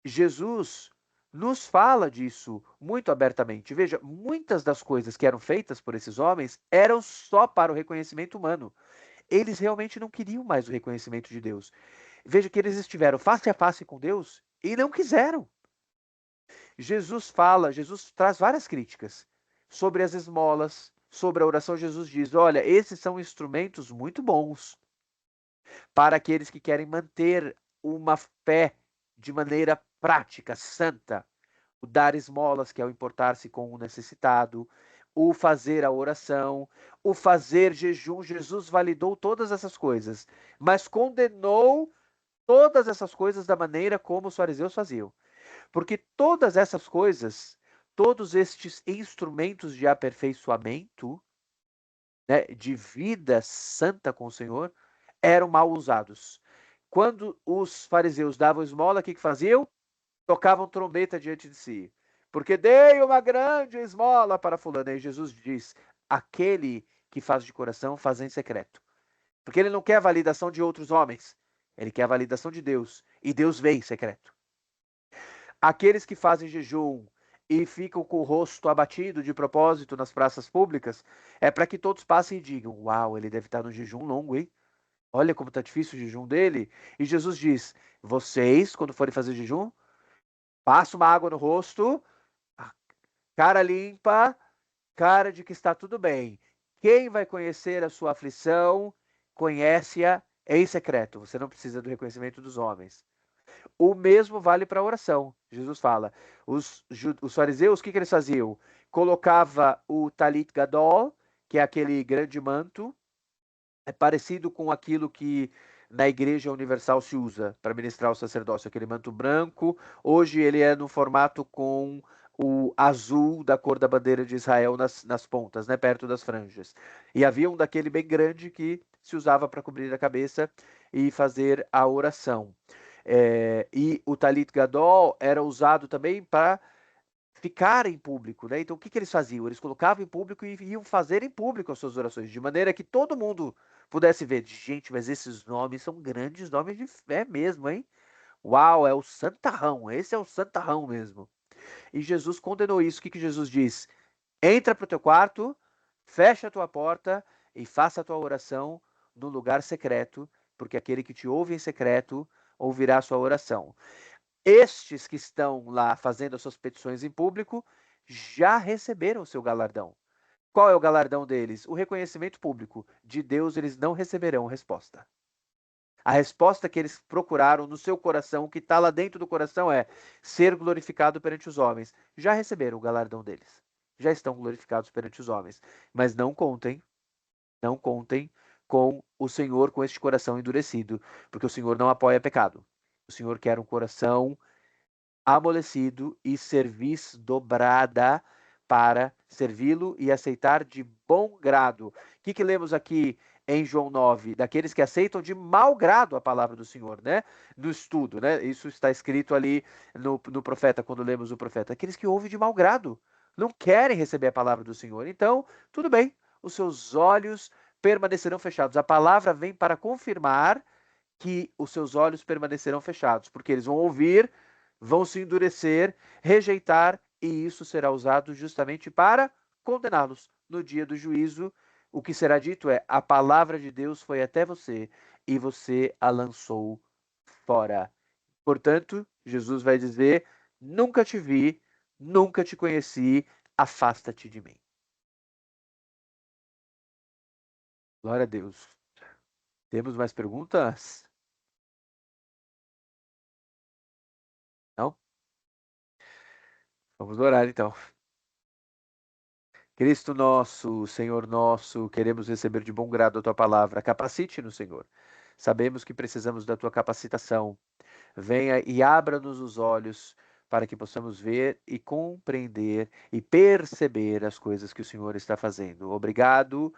Jesus nos fala disso muito abertamente. Veja, muitas das coisas que eram feitas por esses homens eram só para o reconhecimento humano. Eles realmente não queriam mais o reconhecimento de Deus. Veja que eles estiveram face a face com Deus e não quiseram. Jesus traz várias críticas sobre as esmolas, sobre a oração. Jesus diz: olha, esses são instrumentos muito bons para aqueles que querem manter uma fé de maneira prática, santa. O dar esmolas, que é o importar-se com o necessitado, o fazer a oração, o fazer jejum. Jesus validou todas essas coisas, mas condenou todas essas coisas da maneira como os fariseus faziam. Porque todas essas coisas, todos estes instrumentos de aperfeiçoamento, né, de vida santa com o Senhor, eram mal usados. Quando os fariseus davam esmola, o que faziam? Tocavam trombeta diante de si. Porque dei uma grande esmola para fulano. E Jesus diz: aquele que faz de coração, faz em secreto. Porque ele não quer a validação de outros homens. Ele quer a validação de Deus. E Deus vem em secreto. Aqueles que fazem jejum e ficam com o rosto abatido de propósito nas praças públicas, é para que todos passem e digam: uau, ele deve estar no jejum longo, hein? Olha como está difícil o jejum dele. E Jesus diz: vocês, quando forem fazer jejum, passa uma água no rosto, cara limpa, cara de que está tudo bem. Quem vai conhecer a sua aflição, conhece-a em secreto. Você não precisa do reconhecimento dos homens. O mesmo vale para a oração. Jesus fala, os fariseus, o que eles faziam? Colocava o talit gadol, que é aquele grande manto, é parecido com aquilo que na Igreja Universal se usa para ministrar o sacerdócio, aquele manto branco. Hoje ele é no formato com o azul da cor da bandeira de Israel nas pontas, né, perto das franjas. E havia um daquele bem grande que se usava para cobrir a cabeça e fazer a oração. E o Talit Gadol era usado também para ficar em público, né? Então o que, que eles faziam? Eles colocavam em público e iam fazer em público as suas orações, de maneira que todo mundo pudesse ver. Gente, mas esses nomes são grandes nomes de fé mesmo, hein? Uau, é o santarrão, esse é o santarrão mesmo. E Jesus condenou isso. O que, que Jesus diz? Entra para o teu quarto, fecha a tua porta e faça a tua oração no lugar secreto, porque aquele que te ouve em secreto ouvirá a sua oração. Estes que estão lá fazendo as suas petições em público já receberam o seu galardão. Qual é o galardão deles? O reconhecimento público. De Deus eles não receberão resposta. A resposta que eles procuraram no seu coração, que está lá dentro do coração, é ser glorificado perante os homens. Já receberam o galardão deles. Já estão glorificados perante os homens. Mas não contem com o Senhor com este coração endurecido, porque o Senhor não apoia pecado. O Senhor quer um coração amolecido e cerviz dobrada para servi-lo e aceitar de bom grado. O que lemos aqui em João 9? Daqueles que aceitam de mau grado a palavra do Senhor, né? No estudo, né? Isso está escrito ali no profeta, quando lemos o profeta. Aqueles que ouvem de mau grado, não querem receber a palavra do Senhor. Então, tudo bem, os seus olhos permanecerão fechados. A palavra vem para confirmar que os seus olhos permanecerão fechados, porque eles vão ouvir, vão se endurecer, rejeitar, e isso será usado justamente para condená-los no dia do juízo. O que será dito é: a palavra de Deus foi até você e você a lançou fora. Portanto, Jesus vai dizer: nunca te vi, nunca te conheci, afasta-te de mim. Glória a Deus. Temos mais perguntas? Não? Vamos orar então. Cristo nosso, Senhor nosso, queremos receber de bom grado a tua palavra. Capacite-nos, Senhor. Sabemos que precisamos da tua capacitação. Venha e abra-nos os olhos para que possamos ver e compreender e perceber as coisas que o Senhor está fazendo. Obrigado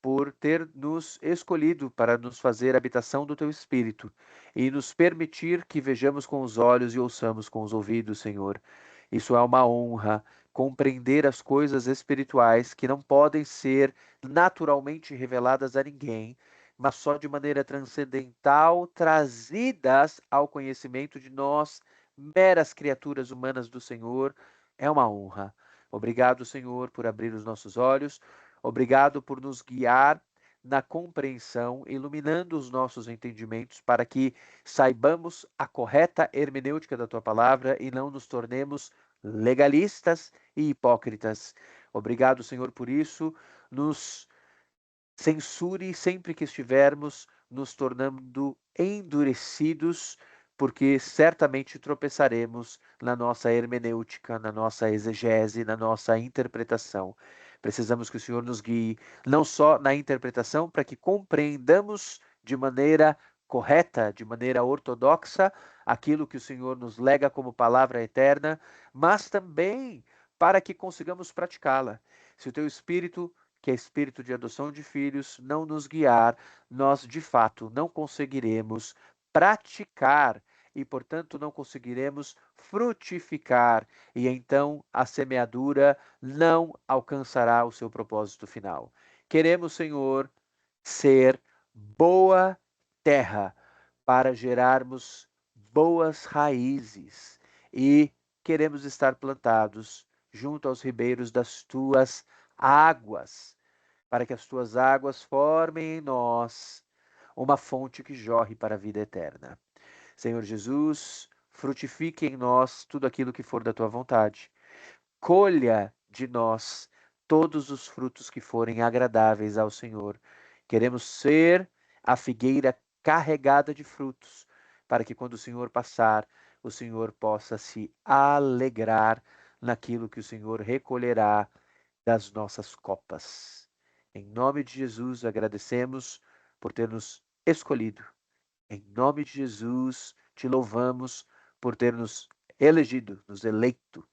por ter nos escolhido para nos fazer habitação do teu Espírito e nos permitir que vejamos com os olhos e ouçamos com os ouvidos, Senhor. Isso é uma honra, compreender as coisas espirituais que não podem ser naturalmente reveladas a ninguém, mas só de maneira transcendental, trazidas ao conhecimento de nós, meras criaturas humanas do Senhor. É uma honra. Obrigado, Senhor, por abrir os nossos olhos. Obrigado por nos guiar na compreensão, iluminando os nossos entendimentos para que saibamos a correta hermenêutica da tua palavra e não nos tornemos legalistas e hipócritas. Obrigado, Senhor, por isso. Nos censure sempre que estivermos nos tornando endurecidos, porque certamente tropeçaremos na nossa hermenêutica, na nossa exegese, na nossa interpretação. Precisamos que o Senhor nos guie, não só na interpretação, para que compreendamos de maneira correta, de maneira ortodoxa, aquilo que o Senhor nos lega como palavra eterna, mas também para que consigamos praticá-la. Se o teu Espírito, que é espírito de adoção de filhos, não nos guiar, nós de fato não conseguiremos praticar e, portanto, não conseguiremos frutificar, e então a semeadura não alcançará o seu propósito final. Queremos, Senhor, ser boa terra para gerarmos boas raízes e queremos estar plantados junto aos ribeiros das tuas águas, para que as tuas águas formem em nós uma fonte que jorre para a vida eterna. Senhor Jesus, frutifique em nós tudo aquilo que for da tua vontade. Colha de nós todos os frutos que forem agradáveis ao Senhor. Queremos ser a figueira carregada de frutos, para que quando o Senhor passar, o Senhor possa se alegrar naquilo que o Senhor recolherá das nossas copas. Em nome de Jesus, agradecemos por ter nos escolhido. Em nome de Jesus, te louvamos por ter nos elegido, nos eleito.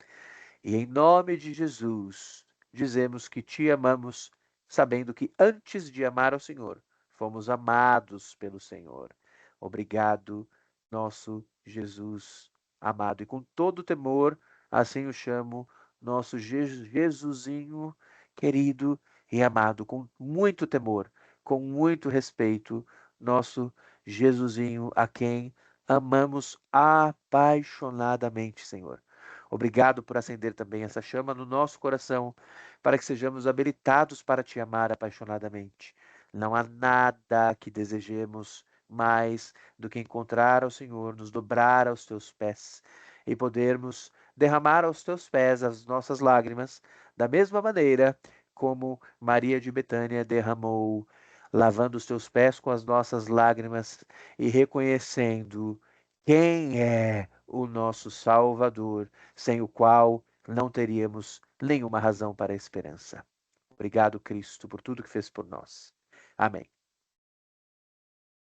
E em nome de Jesus, dizemos que te amamos, sabendo que antes de amar ao Senhor, fomos amados pelo Senhor. Obrigado, nosso Jesus amado. E com todo temor, assim o chamo, nosso Jesusinho querido e amado, com muito temor, com muito respeito, nosso Jesusinho, a quem amamos apaixonadamente, Senhor. Obrigado por acender também essa chama no nosso coração, para que sejamos habilitados para te amar apaixonadamente. Não há nada que desejemos mais do que encontrar ao Senhor, nos dobrar aos teus pés e podermos derramar aos teus pés as nossas lágrimas, da mesma maneira como Maria de Betânia derramou, lavando os teus pés com as nossas lágrimas e reconhecendo quem é o nosso Salvador, sem o qual não teríamos nenhuma razão para a esperança. Obrigado, Cristo, por tudo que fez por nós. Amém.